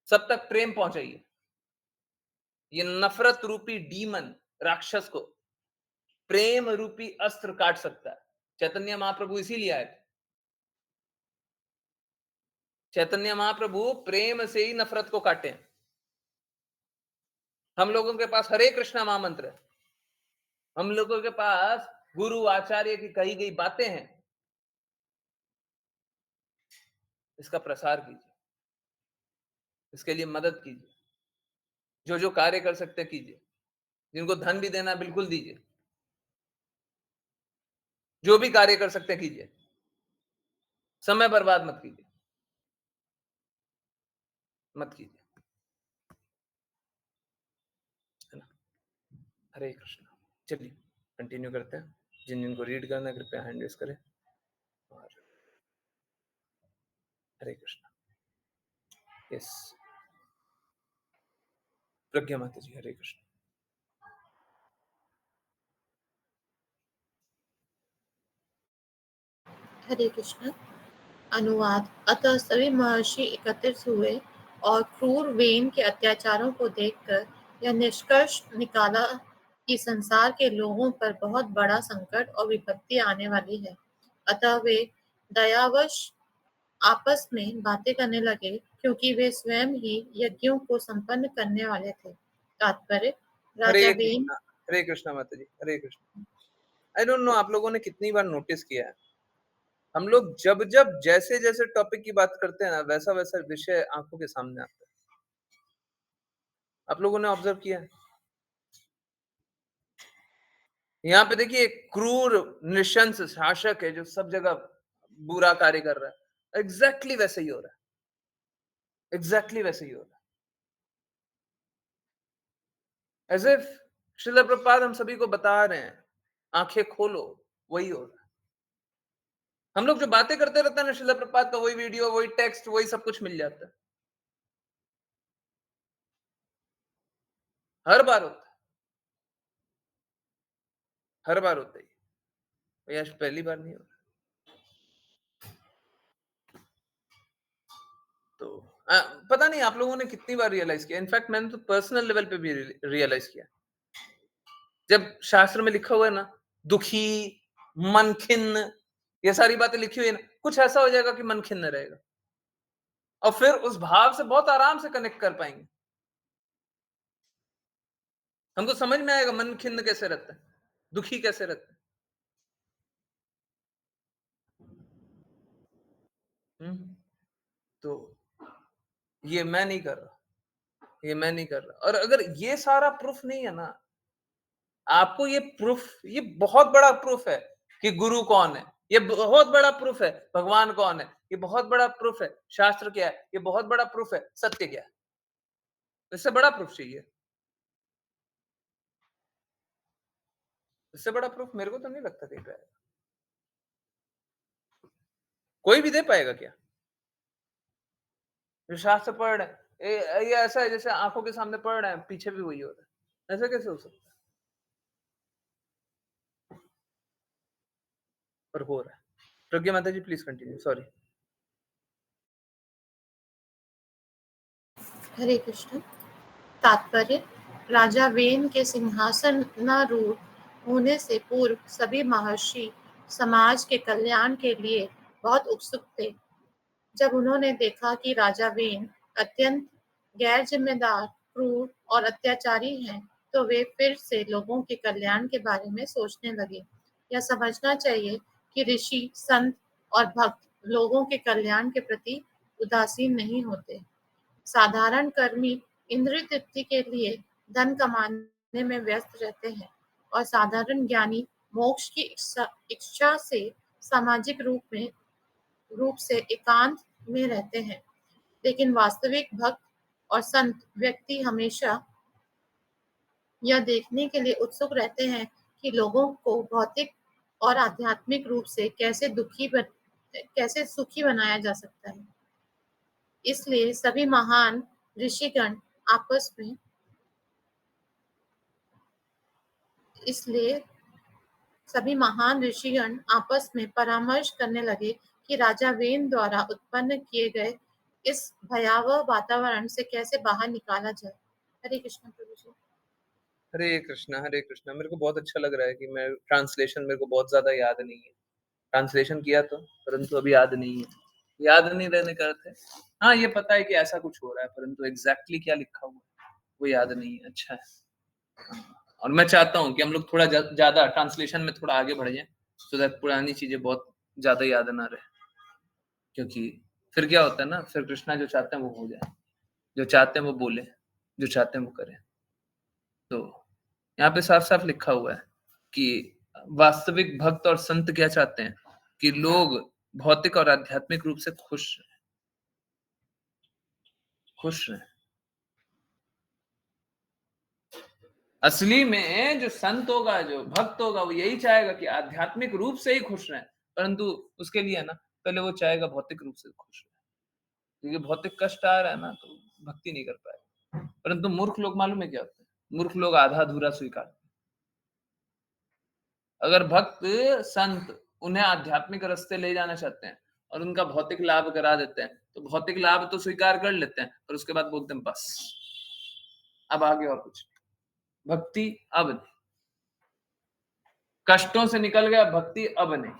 A: सब तक प्रेम पहुँचाइए। ये नफ़रत रूपी डीमन, राक्षस को प्रेम रूपी अस्त्र काट सकता है। चैतन्य महाप्रभु इसीलिए आए थे। चैतन्य महाप्रभु प्रेम से ही नफ़रत को काटे हैं। हम लोगों के पास हरे कृष्णा महामंत्र है। हम लोगों के पास गुरु आचार्य की कही गई बातें हैं। इसका प्रसार कीजिए। इसके लिए मदद कीजिए। जो कार्य कर सकते हैं कीजिए। जिनको धन भी देना है बिल्कुल दीजिए। जो भी कार्य कर सकते हैं कीजिए। समय बर्बाद मत कीजिए। मत कीजिए। है ना? हरे कृष्णा। चलिए कंटिन्यू करते हैं। जिनको रीड करना है कृपया हैंड रेज़ करें और हरे कृष्णा। यस, प्रज्ञा माता जी, हरे कृष्ण।
B: हरे कृष्ण। अनुवाद। अतः सभी महर्षि एकत्रित हुए और क्रूर वेन के अत्याचारों को देखकर यह निष्कर्ष निकाला कि संसार के लोगों पर बहुत बड़ा संकट और विपत्ति आने वाली है। अतः वे दयावश आपस में बातें करने लगे, क्योंकि वे स्वयं ही यज्ञों को संपन्न करने वाले थे। तात्पर्य,
A: हरे
B: राजा वेन
A: कृष्णा, हरे कृष्णा माता जी, हरे कृष्णा। आई डोंट नो आप लोगों ने कितनी बार नोटिस किया है, हम लोग जब-जब जैसे-जैसे टॉपिक की बात करते हैं ना, वैसा-वैसा विषय आँखों के सामने आता है। आप लोगों ने ऑब्ज़र्व किया है? यहाँ पे देखिए एक क्रूर नृशंस शासक है जो सब जगह बुरा कार्य कर रहा है। एग्ज़ैक्टली वैसे ही हो रहा है। एग्ज़ैक्टली वैसे ही हो रहा है। एज़ इफ श्रील प्रभुपाद हम सभी को बता रहे हैं, आँखें खोलो, वही हो रहा है। हम लोग जो बातें करते रहते हैं ना श्रील प्रभुपाद का वही वीडियो, वही टेक्स्ट, वही सब कुछ मिल जाता है। हर बार होता है, हर बार होता है ये। ये आज पहली बार नहीं हो रहा। तो पता नहीं आप लोगों ने कितनी बार रियलाइज़ किया। इनफैक्ट मैंने तो पर्सनल लेवल पे भी रियलाइज़ किया। जब शास्त्र में लिखा हुआ है ना, दुखी, मन खिन्न, ये सारी बातें लिखी हुई है ना, कुछ ऐसा हो जाएगा कि मन खिन्न रहेगा और फिर उस भाव से बहुत आराम से कनेक्ट कर पाएँगे। हमको समझ में आएगा मन खिन्न कैसे रहता है, दुखी कैसे रहता है। हुँ, तो ये मैं नहीं कर रहा, ये मैं नहीं कर रहा और अगर ये सारा प्रूफ नहीं है ना, आपको ये बहुत बड़ा प्रूफ है कि गुरु कौन है। ये बहुत बड़ा प्रूफ है भगवान कौन है। ये बहुत बड़ा प्रूफ है शास्त्र क्या है। ये बहुत बड़ा प्रूफ है सत्य क्या है। इससे बड़ा प्रूफ चाहिए। इससे बड़ा प्रूफ मेरे को तो नहीं लगता दे पाएगा। कोई भी दे पाएगा क्या? जो शास्त्र पढ़ रहे हैं, ये ऐसा है जैसे आँखों के सामने पढ़ रहे हैं, पीछे भी वही हो रहा है। ऐसा कैसे हो सकता है? पर हो रहा है। प्रज्ञा माता जी प्लीज़ कंटिन्यू सॉरी।
B: हरे कृष्ण। तात्पर्य, राजा वेन के सिंहासनारूढ़ होने से पूर्व सभी महर्षि समाज के कल्याण के लिए बहुत उत्सुक थे। जब उन्होंने देखा कि राजा वेन अत्यंत गैर जिम्मेदार, क्रूर और अत्याचारी हैं, तो वे फिर से लोगों के कल्याण के बारे में सोचने लगे। यह समझना चाहिए कि ऋषि, संत और भक्त लोगों के कल्याण के प्रति उदासीन नहीं होते। साधारण कर्मी इंद्रिय तृप्ति के लिए धन कमाने में व्यस्त रहते हैं और साधारण ज्ञानी मोक्ष की इच्छा से सामाजिक रूप से एकांत में रहते हैं। लेकिन वास्तविक भक्त और संत व्यक्ति हमेशा यह देखने के लिए उत्सुक रहते हैं कि लोगों को भौतिक और आध्यात्मिक रूप से कैसे सुखी बनाया जा सकता है। इसलिए आपस में इसलिए सभी महान ऋषिगण आपस में परामर्श करने लगे कि राजा वेन द्वारा उत्पन्न किए गए इस भयावह वातावरण से कैसे बाहर निकाला जाए। हरे कृष्ण प्रभु जी।
A: हरे कृष्णा, हरे कृष्णा। मेरे को बहुत अच्छा लग रहा है कि मैं ट्रांसलेशन मेरे को बहुत ज़्यादा याद नहीं है। ट्रांसलेशन किया तो, परंतु अभी याद नहीं है। याद नहीं रहने का अर्थ है हाँ, ये पता है कि ऐसा कुछ हो रहा है, परंतु एग्ज़ैक्टली क्या लिखा हुआ है, वो याद नहीं है। अच्छा है। हाँ, और मैं चाहता हूँ कि हम लोग थोड़ा ज़्यादा ट्रांसलेशन में थोड़ा आगे बढ़ जाएँ, सो दैट पुरानी चीज़ें बहुत ज़्यादा याद ना रहे। क्योंकि फिर क्या होता है ना, फिर कृष्णा जो चाहते हैं वो हो जाए। जो चाहते हैं वो बोलें, जो चाहते हैं वो करें। तो यहाँ पे साफ-साफ लिखा हुआ है कि वास्तविक भक्त और संत क्या चाहते हैं कि लोग भौतिक और आध्यात्मिक रूप से खुश रहें। असली में जो संत होगा, जो भक्त होगा, वो यही चाहेगा कि आध्यात्मिक रूप से ही खुश रहें, परंतु उसके लिए ना पहले वो चाहेगा भौतिक रूप से खुश रहें। क्योंकि भौतिक कष्ट आ रहा है ना, तो भक्ति नहीं कर पाएगा। परंतु मूर्ख लोग मालूम है क्या होता है? मूर्ख लोग आधा-अधूरा स्वीकारते हैं। अगर भक्त, संत उन्हें आध्यात्मिक रास्ते ले जाना चाहते हैं और उनका भौतिक लाभ करा देते हैं, तो भौतिक लाभ तो स्वीकार कर लेते हैं, पर उसके बाद बोलते हैं बस, अब आगे और कुछ नहीं। भक्ति अब नहीं, कष्टों से निकल गया, भक्ति अब नहीं,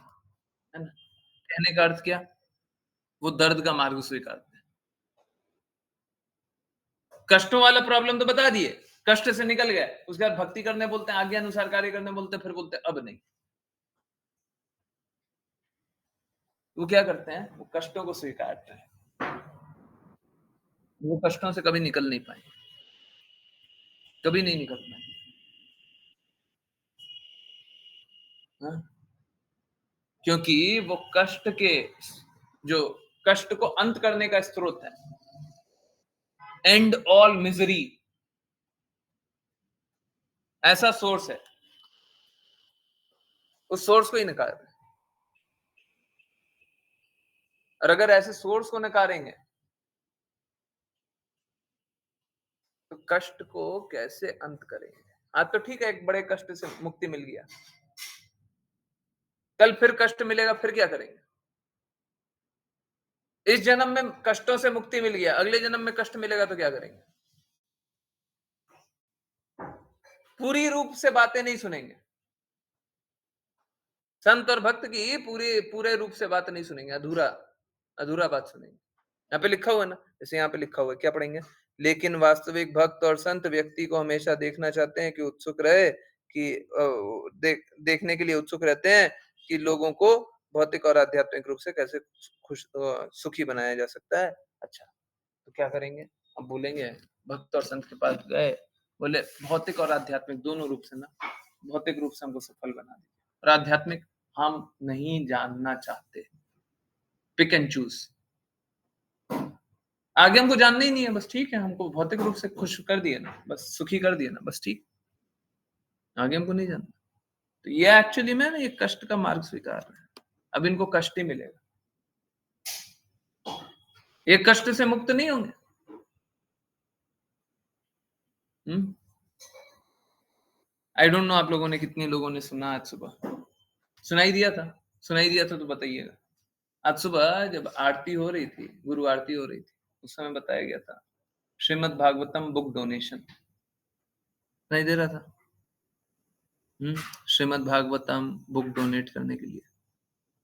A: है ना? कहने का अर्थ क्या? वो दर्द का मार्ग स्वीकारते हैं। कष्टों वाला प्रॉब्लम तो बता दिए, कष्ट से निकल गया, उसके बाद भक्ति करने बोलते हैं, आज्ञा अनुसार कार्य करने बोलते हैं, फिर बोलते हैं अब नहीं। वो क्या करते हैं? वो कष्टों को स्वीकारते हैं। वो कष्टों से कभी निकल नहीं पाए, कभी नहीं निकल पाए। हाँ? क्योंकि वो कष्ट के जो कष्ट को अंत करने का स्रोत है, एंड ऑल मिजरी, ऐसा सोर्स है, उस सोर्स को ही नकार रहे हैं। और अगर ऐसे सोर्स को नकारेंगे तो कष्ट को कैसे अंत करेंगे? आज तो ठीक है, एक बड़े कष्ट से मुक्ति मिल गया, कल फिर कष्ट मिलेगा, फिर क्या करेंगे? इस जन्म में कष्टों से मुक्ति मिल गया, अगले जन्म में कष्ट मिलेगा तो क्या करेंगे? पूरी रूप से बातें नहीं सुनेंगे, संत और भक्त की पूरे रूप से बात नहीं सुनेंगे, अधूरा अधूरा बात सुनेंगे। यहाँ पे लिखा हुआ है ना, जैसे यहाँ पे लिखा हुआ है, क्या पढ़ेंगे? लेकिन वास्तविक भक्त और संत व्यक्ति को हमेशा देखना चाहते हैं कि उत्सुक रहे कि देखने के लिए उत्सुक रहते हैं कि लोगों को भौतिक और आध्यात्मिक रूप से कैसे सुखी बनाया जा सकता है। अच्छा, तो क्या करेंगे? अब बोलेंगे, भक्त और संत के पास गए, बोले भौतिक और आध्यात्मिक दोनों रूप से ना, भौतिक रूप से हमको सफल बना दीजिए, और आध्यात्मिक हम नहीं जानना चाहते, पिक एंड चूज। आगे हमको जानना ही नहीं है, बस ठीक है, हमको भौतिक रूप से खुश कर दिए ना, बस सुखी कर दिए ना, बस ठीक, आगे हमको नहीं जानना। तो ये एक्चुअली में ना, ये कष्ट का मार्ग स्वीकार रहे हैं। अब इनको कष्ट ही मिलेगा, ये कष्ट से मुक्त नहीं होंगे। आई डोंट नो आप लोगों ने, कितने लोगों ने सुना आज सुबह? सुनाई दिया था? सुनाई दिया था तो बताइएगा। आज सुबह जब आरती हो रही थी, गुरु आरती हो रही थी, उस समय बताया गया था श्रीमद् भागवतम बुक डोनेशन, नहीं दे रहा था। श्रीमद् भागवतम बुक डोनेट करने के लिए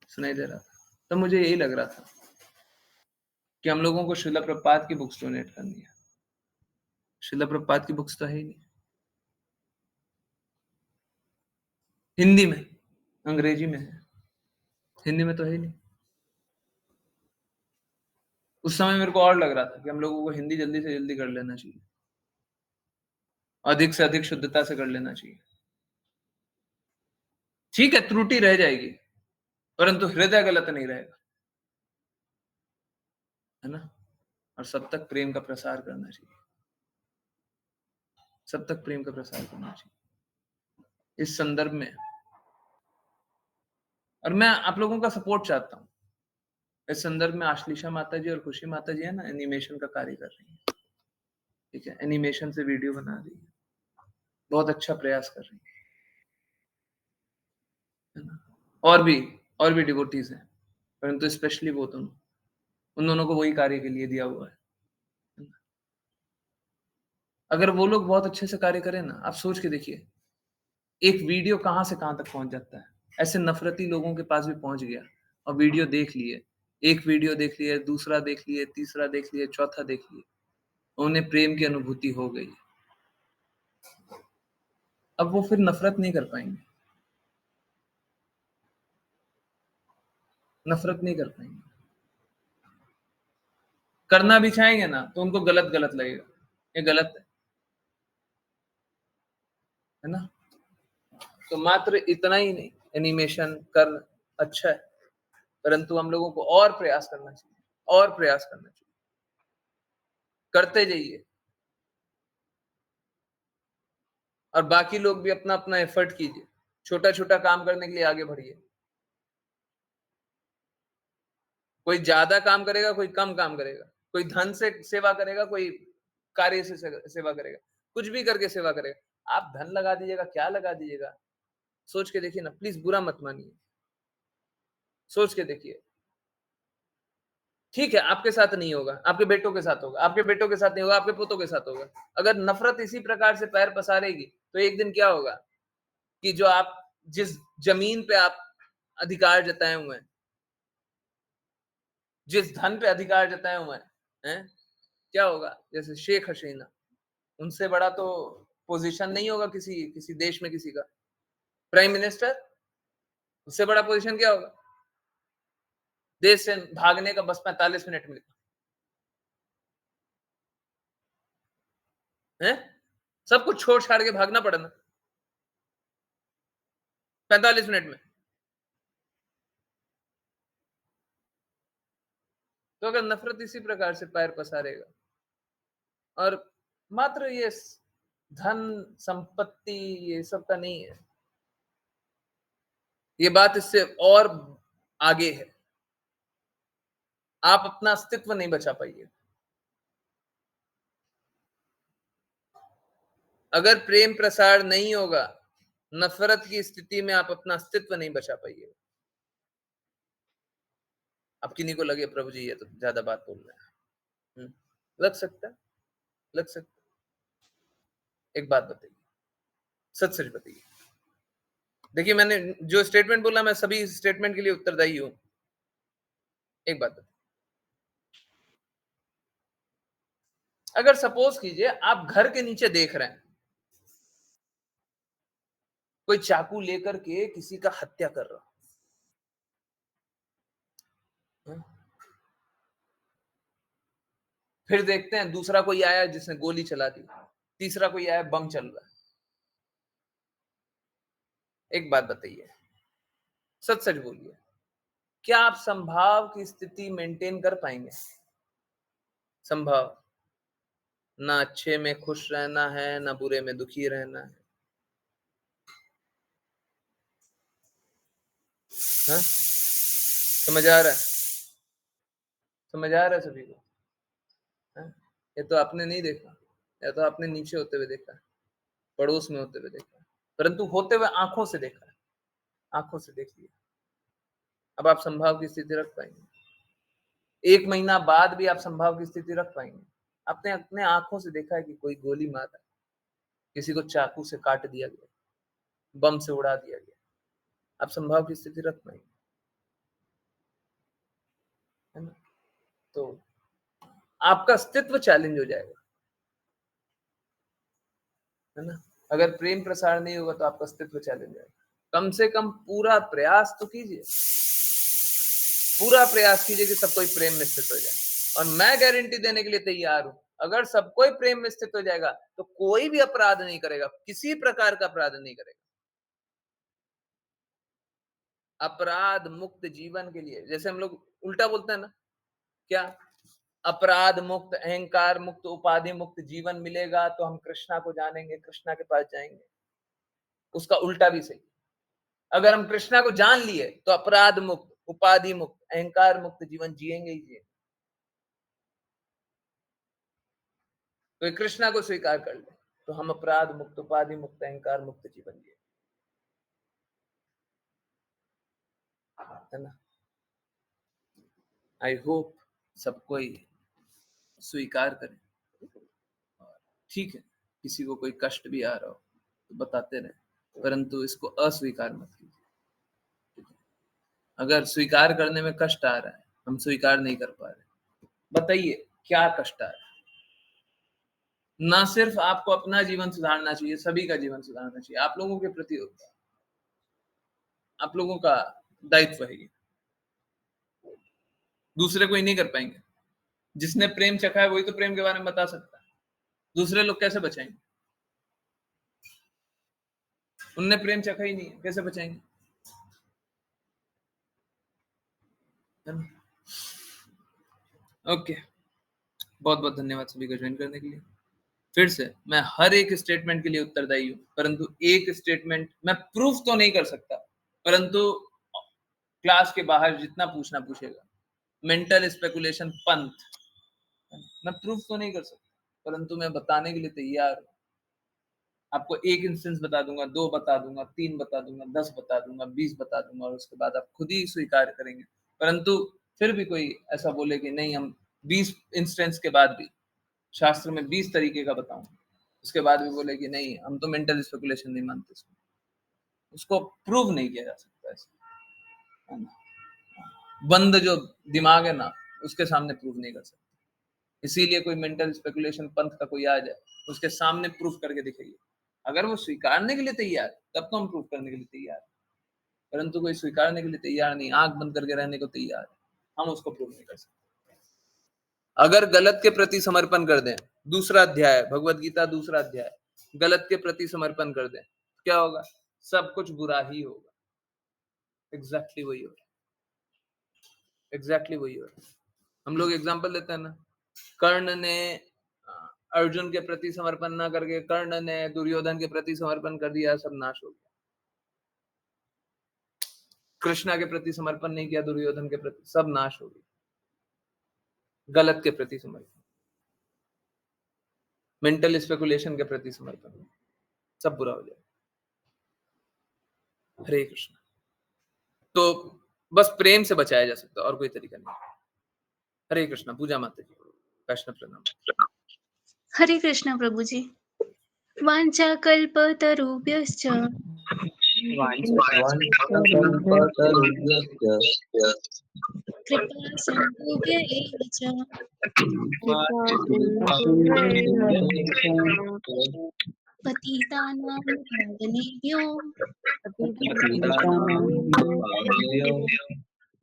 A: सुनाई दे रहा था। तो मुझे यही लग रहा था कि हम लोगों को श्रीला प्रभुपाद की बुक्स डोनेट करनी है। श्रीला प्रभुपाद की बुक्स तो है ही नहीं हिंदी में, अंग्रेजी में है, हिंदी में तो है ही नहीं। उस समय मेरे को और लग रहा था कि हम लोगों को हिंदी जल्दी से जल्दी कर लेना चाहिए, अधिक से अधिक शुद्धता से कर लेना चाहिए। ठीक है, त्रुटि रह जाएगी, परंतु हृदय गलत नहीं रहेगा, है ना? और सब तक प्रेम का प्रसार करना चाहिए, सब तक प्रेम का प्रसार करना चाहिए इस संदर्भ में। और मैं आप लोगों का सपोर्ट चाहता हूँ इस संदर्भ में। आश्लेषा माता जी और खुशी माता जी है ना, एनिमेशन का कार्य कर रही है, ठीक है, एनिमेशन से वीडियो बना रही है, बहुत अच्छा प्रयास कर रही है ना? और भी डिवोटीज हैं, परंतु स्पेशली वो दोनों, उन दोनों को वही कार्य के लिए दिया हुआ है। अगर वो लोग बहुत अच्छे से कार्य करें ना, आप सोच के देखिए, एक वीडियो कहां से कहां तक पहुंच जाता है। ऐसे नफरती लोगों के पास भी पहुंच गया, और वीडियो देख लिए, एक वीडियो देख लिए, दूसरा देख लिए, तीसरा देख लिए, चौथा देख लिए, उन्हें प्रेम की अनुभूति हो गई। अब वो फिर नफरत नहीं कर पाएंगे, नफरत नहीं कर पाएंगे। करना भी चाहेंगे ना तो उनको गलत गलत लगेगा, ये गलत है ना? तो मात्र इतना ही नहीं, एनिमेशन कर अच्छा है, परंतु हम लोगों को और प्रयास करना चाहिए, और प्रयास करना चाहिए, करते जाइए। और बाकी लोग भी अपना अपना एफर्ट कीजिए, छोटा छोटा काम करने के लिए आगे बढ़िए। कोई ज्यादा काम करेगा, कोई कम काम करेगा, कोई धन से सेवा करेगा, कोई कार्य से सेवा करेगा, कुछ भी करके सेवा करेगा। आप धन लगा दीजिएगा, क्या लगा दीजिएगा, सोच के देखिए ना, प्लीज बुरा मत मानिए, सोच के देखिए। ठीक है, आपके साथ नहीं होगा, आपके बेटों के साथ होगा, आपके बेटों के साथ नहीं होगा, आपके पोतों के साथ होगा। अगर नफ़रत इसी प्रकार से पैर पसारेगी, तो एक दिन क्या होगा कि जो आप जिस ज़मीन पे आप अधिकार जताए हुए हैं, जिस धन पे अधिकार जताए हुए हैं, क्या होगा? जैसे शेख हसीना, उनसे बड़ा तो पोज़ीशन नहीं होगा किसी किसी देश में किसी का। प्राइम मिनिस्टर, उससे बड़ा पोज़ीशन क्या होगा? देश से भागने का बस 45 मिनट मिलता है। सब कुछ छोड़-छाड़ के भागना पड़ा ना 45 मिनट में। तो अगर नफ़रत इसी प्रकार से पैर पसारेगा और मात्र ये धन, संपत्ति ये सब का नहीं है। ये बात इससे और आगे है। आप अपना अस्तित्व नहीं बचा पाइए। अगर प्रेम प्रसार नहीं होगा, नफ़रत की स्थिति में आप अपना अस्तित्व नहीं बचा पाइए। अब किन्हीं को लगे प्रभु जी ये तो ज़्यादा बात बोल रहे हैं। लग सकता है, लग सकता है। एक बात बताइए, सच-सच बताइए। देखिए मैंने जो स्टेटमेंट बोला मैं सभी स्टेटमेंट के लिए उत्तरदायी हूँ। एक बात बताइए, अगर सपोज़ कीजिए आप घर के नीचे देख रहे हैं, कोई चाकू लेकर के किसी का हत्या कर रहा है। फिर देखते हैं दूसरा कोई आया जिसने गोली चला दी, तीसरा कोई आया बम चल रहा है। एक बात बताइए, सच-सच बोलिए, क्या आप संभाव की स्थिति मेंटेन कर पाएँगे? संभाव, ना अच्छे में खुश रहना है, ना बुरे में दुखी रहना है। हाँ? समझ आ रहा है? समझ आ रहा है सभी को? हाँ? ये तो आपने नहीं देखा, या तो आपने नीचे होते हुए देखा है, पड़ोस में होते हुए देखा है, परंतु होते हुए आँखों से देखा है, आँखों से देख लिया। अब आप संभाव की स्थिति रख पाएँगे? 1 महीना बाद भी आप संभाव की स्थिति रख पाएँगे? आपने अपने आँखों से देखा है कि कोई गोली मारा, किसी को चाकू से काट दिया गया, बम से उड़ा दिया गया। आप संभाव की स्थिति रख पाएँगे, है ना? तो आपका अस्तित्व चैलेंज हो जाएगा, है ना? अगर प्रेम प्रसार नहीं होगा तो आपका अस्तित्व चैलेंज आएगा। कम से कम पूरा प्रयास तो कीजिए, पूरा प्रयास कीजिए कि सब कोई प्रेम में स्थित हो जाए। और मैं गारंटी देने के लिए तैयार हूँ, अगर सब कोई प्रेम में स्थित हो जाएगा, तो कोई भी अपराध नहीं करेगा, किसी प्रकार का अपराध नहीं करेगा। अपराध मुक्त जीवन के लिए जैसे हम लोग उल्टा बोलते हैं ना, क्या? अपराध मुक्त, अहंकार मुक्त, उपाधि मुक्त जीवन मिलेगा तो हम कृष्णा को जानेंगे, कृष्णा के पास जाएँगे। उसका उल्टा भी सही। अगर हम कृष्णा को जान लिए तो अपराध मुक्त, उपाधि मुक्त, अहंकार मुक्त जीवन जिएँगे ही जिएँगे। कोई कृष्णा को स्वीकार कर ले, तो हम अपराध मुक्त, उपाधि मुक्त, अहंकार मुक्त जीवन जिए, है ना? आई होप सब कोई स्वीकार करे। ठीक है, किसी को कोई कष्ट भी आ रहा हो, तो बताते रहें, परंतु इसको अस्वीकार मत कीजिए। अगर स्वीकार करने में कष्ट आ रहा है, हम स्वीकार नहीं कर पा रहे, बताइए क्या कष्ट आ रहा है? ना सिर्फ आपको अपना जीवन सुधारना चाहिए, सभी का जीवन सुधारना चाहिए। आप लोगों के प्रति होता है, आप लोगों का दायित्व है ये, दूसरे कोई नहीं कर पाएँगे। जिसने प्रेम चखा है वही तो प्रेम के बारे में बता सकता है। दूसरे लोग कैसे बचाएँगे? उनने प्रेम चखा ही नहीं है, कैसे बचाएँगे? है ना? ओके, बहुत-बहुत धन्यवाद सभी का जॉइन करने के लिए। फिर से मैं हर एक स्टेटमेंट के लिए उत्तरदायी हूँ, परंतु एक स्टेटमेंट मैं प्रूफ तो नहीं कर सकता, परंतु क्लास के बाहर जितना पूछना पूछेगा। मेंटल स्पेकुलेशन पंथ, मैं प्रूफ तो नहीं कर सकता, परंतु मैं बताने के लिए तैयार हूँ। आपको 1 इंस्टेंस बता दूँगा, 2 बता दूँगा, 3 बता दूँगा, 10 बता दूँगा, 20 बता दूँगा और उसके बाद आप खुद ही स्वीकार करेंगे। परंतु फिर भी कोई ऐसा बोले कि नहीं हम 20 इंस्टेंस के बाद भी, शास्त्र में 20 तरीके का बताऊं, उसके बाद भी बोले कि नहीं हम तो मेंटल स्पेकुलेशन नहीं मानते इसमें, उसको प्रूव नहीं किया जा सकता ऐसे, है ना। बंद जो दिमाग है ना, उसके सामने प्रूव नहीं कर सकते। इसीलिए कोई मेंटल स्पेकुलेशन पंथ का कोई आ जाए, उसके सामने प्रूफ करके दिखाइए, अगर वो स्वीकारने के लिए तैयार तब तो हम प्रूफ करने के लिए तैयार है, परंतु कोई स्वीकारने के लिए तैयार नहीं, आंख बंद करके रहने को तैयार है, हम उसको प्रूव नहीं कर सकते। अगर गलत के प्रति समर्पण कर दें, दूसरा अध्याय भगवत गीता, दूसरा अध्याय, गलत के प्रति समर्पण कर दें, क्या होगा? सब कुछ बुरा ही होगा। एग्जैक्टली वही होगा, एग्जैक्टली वही होगा। हम लोग एग्जांपल लेते हैं ना, कर्ण ने अर्जुन के प्रति समर्पण ना करके कर्ण ने दुर्योधन के प्रति समर्पण कर दिया, सब नाश हो गया। कृष्णा के प्रति समर्पण नहीं किया, दुर्योधन के प्रति, सब नाश हो गया। गलत के प्रति समर्पण, मेंटल स्पेकुलेशन के प्रति समर्पण, सब बुरा हो जाएगा। हरे कृष्ण। तो बस प्रेम से बचाया जा सकता है, और कोई तरीका नहीं। हरे कृष्ण। पूजा माता जी, वैष्णव प्रणाम।
C: हरे कृष्ण प्रभु जी। वांछा कल्पतरुभ्यश्च कृपा सिन्धुभ्य एव च पतितानां पावनेभ्यो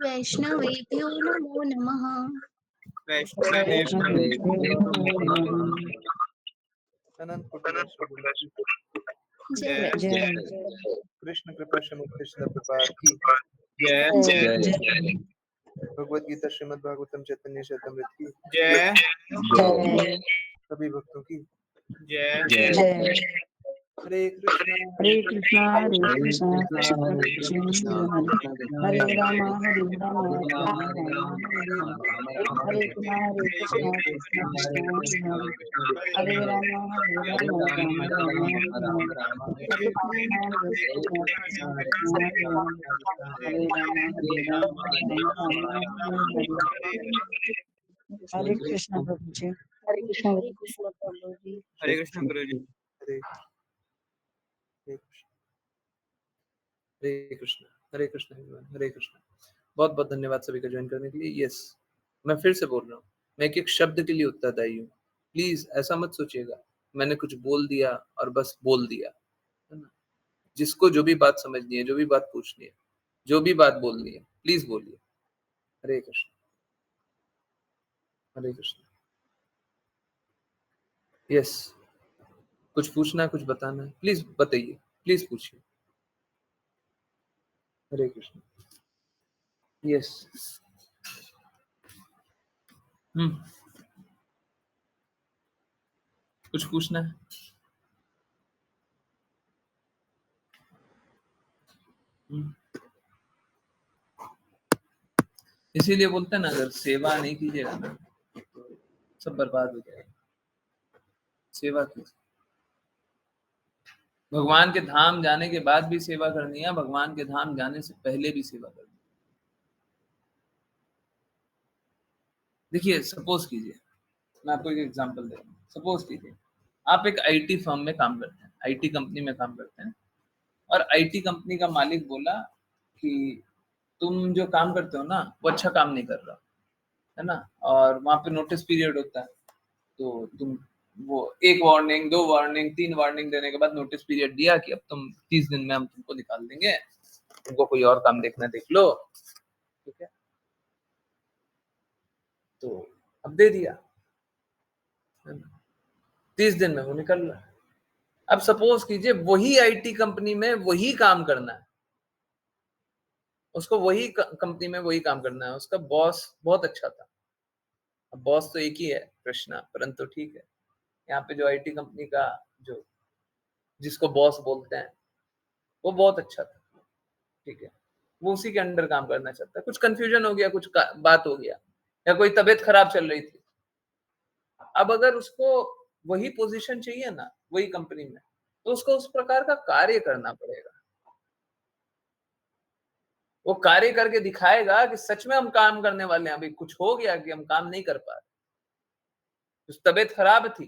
C: वैष्णवेभ्यो नमो नमः। जय
A: कृष्ण कृपा समुद्र प्रपात की भगवत गीता श्रीमद् भागवतम चैतन्य चैतन्य की सभी भक्तों की हरे कृष्णा
D: हरे कृष्णा हरे कृष्णा कृष्ण कृष्ण हरे राम हरे राम राम राम हरे हरे कृष्णा कृष्ण कृष्ण हरे राम हरे राम राम राम हरे कृष्णा कृष्ण हरे राम हरे राम राम राम हरे कृष्णा प्रभु जी। हरे कृष्णा प्रभु जी।
E: हरे कृष्ण गुरु जी।
A: हरे हरे कृष्ण। हरे कृष्ण हरे कृष्ण। बहुत बहुत धन्यवाद सभी का ज्वाइन करने के लिए। यस, मैं फिर से बोल रहा हूँ, मैं एक शब्द के लिए उत्तरदायी हूँ। प्लीज ऐसा मत सोचिएगा मैंने कुछ बोल दिया और बस बोल दिया, है ना। जिसको जो भी बात समझनी है, जो भी बात पूछनी है, जो भी बात बोलनी है, प्लीज बोलिए। हरे कृष्ण। हरे कृष्ण। यस, कुछ पूछना है, कुछ बताना है, प्लीज बताइए, प्लीज पूछिए। हरे कृष्ण। यस। कुछ पूछना है? इसीलिए बोलते हैं ना, अगर सेवा नहीं कीजिएगा ना तो सब बर्बाद हो जाएगा। सेवा कीजिए। भगवान के धाम जाने के बाद भी सेवा करनी है, भगवान के धाम जाने से पहले भी सेवा करनी है। देखिए, सपोज कीजिए, मैं आपको एक एग्जांपल दे रहा हूँ। सपोज कीजिए आप एक आईटी फर्म में काम करते हैं, आईटी कंपनी में काम करते हैं, और आईटी कंपनी का मालिक बोला कि तुम जो काम करते हो ना वो अच्छा काम नहीं कर रहा, है ना, और वहां पे नोटिस पीरियड होता है, तो तुम वो 1 वार्निंग, 2 वार्निंग, 3 वार्निंग देने के बाद नोटिस पीरियड दिया कि अब तुम 30 दिन में हम तुमको निकाल देंगे, तुमको कोई और काम देखना देख लो, ठीक है। तो अब दे दिया, 30 दिन में वो निकल रहा है। अब सपोज कीजिए वही आईटी कंपनी में वही काम करना है, उसको वही कंपनी में वही काम करना है, उसका बॉस बहुत अच्छा था। अब बॉस तो एक ही है, कृष्णा, परंतु ठीक है, यहाँ पे जो आईटी कंपनी का जो जिसको बॉस बोलते हैं वो बहुत अच्छा था, ठीक है, वो उसी के अंडर काम करना चाहता है। कुछ कंफ्यूजन हो गया, कुछ बात हो गया, या कोई तबीयत खराब चल रही थी। अब अगर उसको वही पोजीशन चाहिए ना वही कंपनी में, तो उसको उस प्रकार का कार्य करना पड़ेगा, वो कार्य करके दिखाएगा कि सच में हम काम करने वाले हैं। अभी कुछ हो गया कि हम काम नहीं कर पा रहे, कुछ तबीयत खराब थी,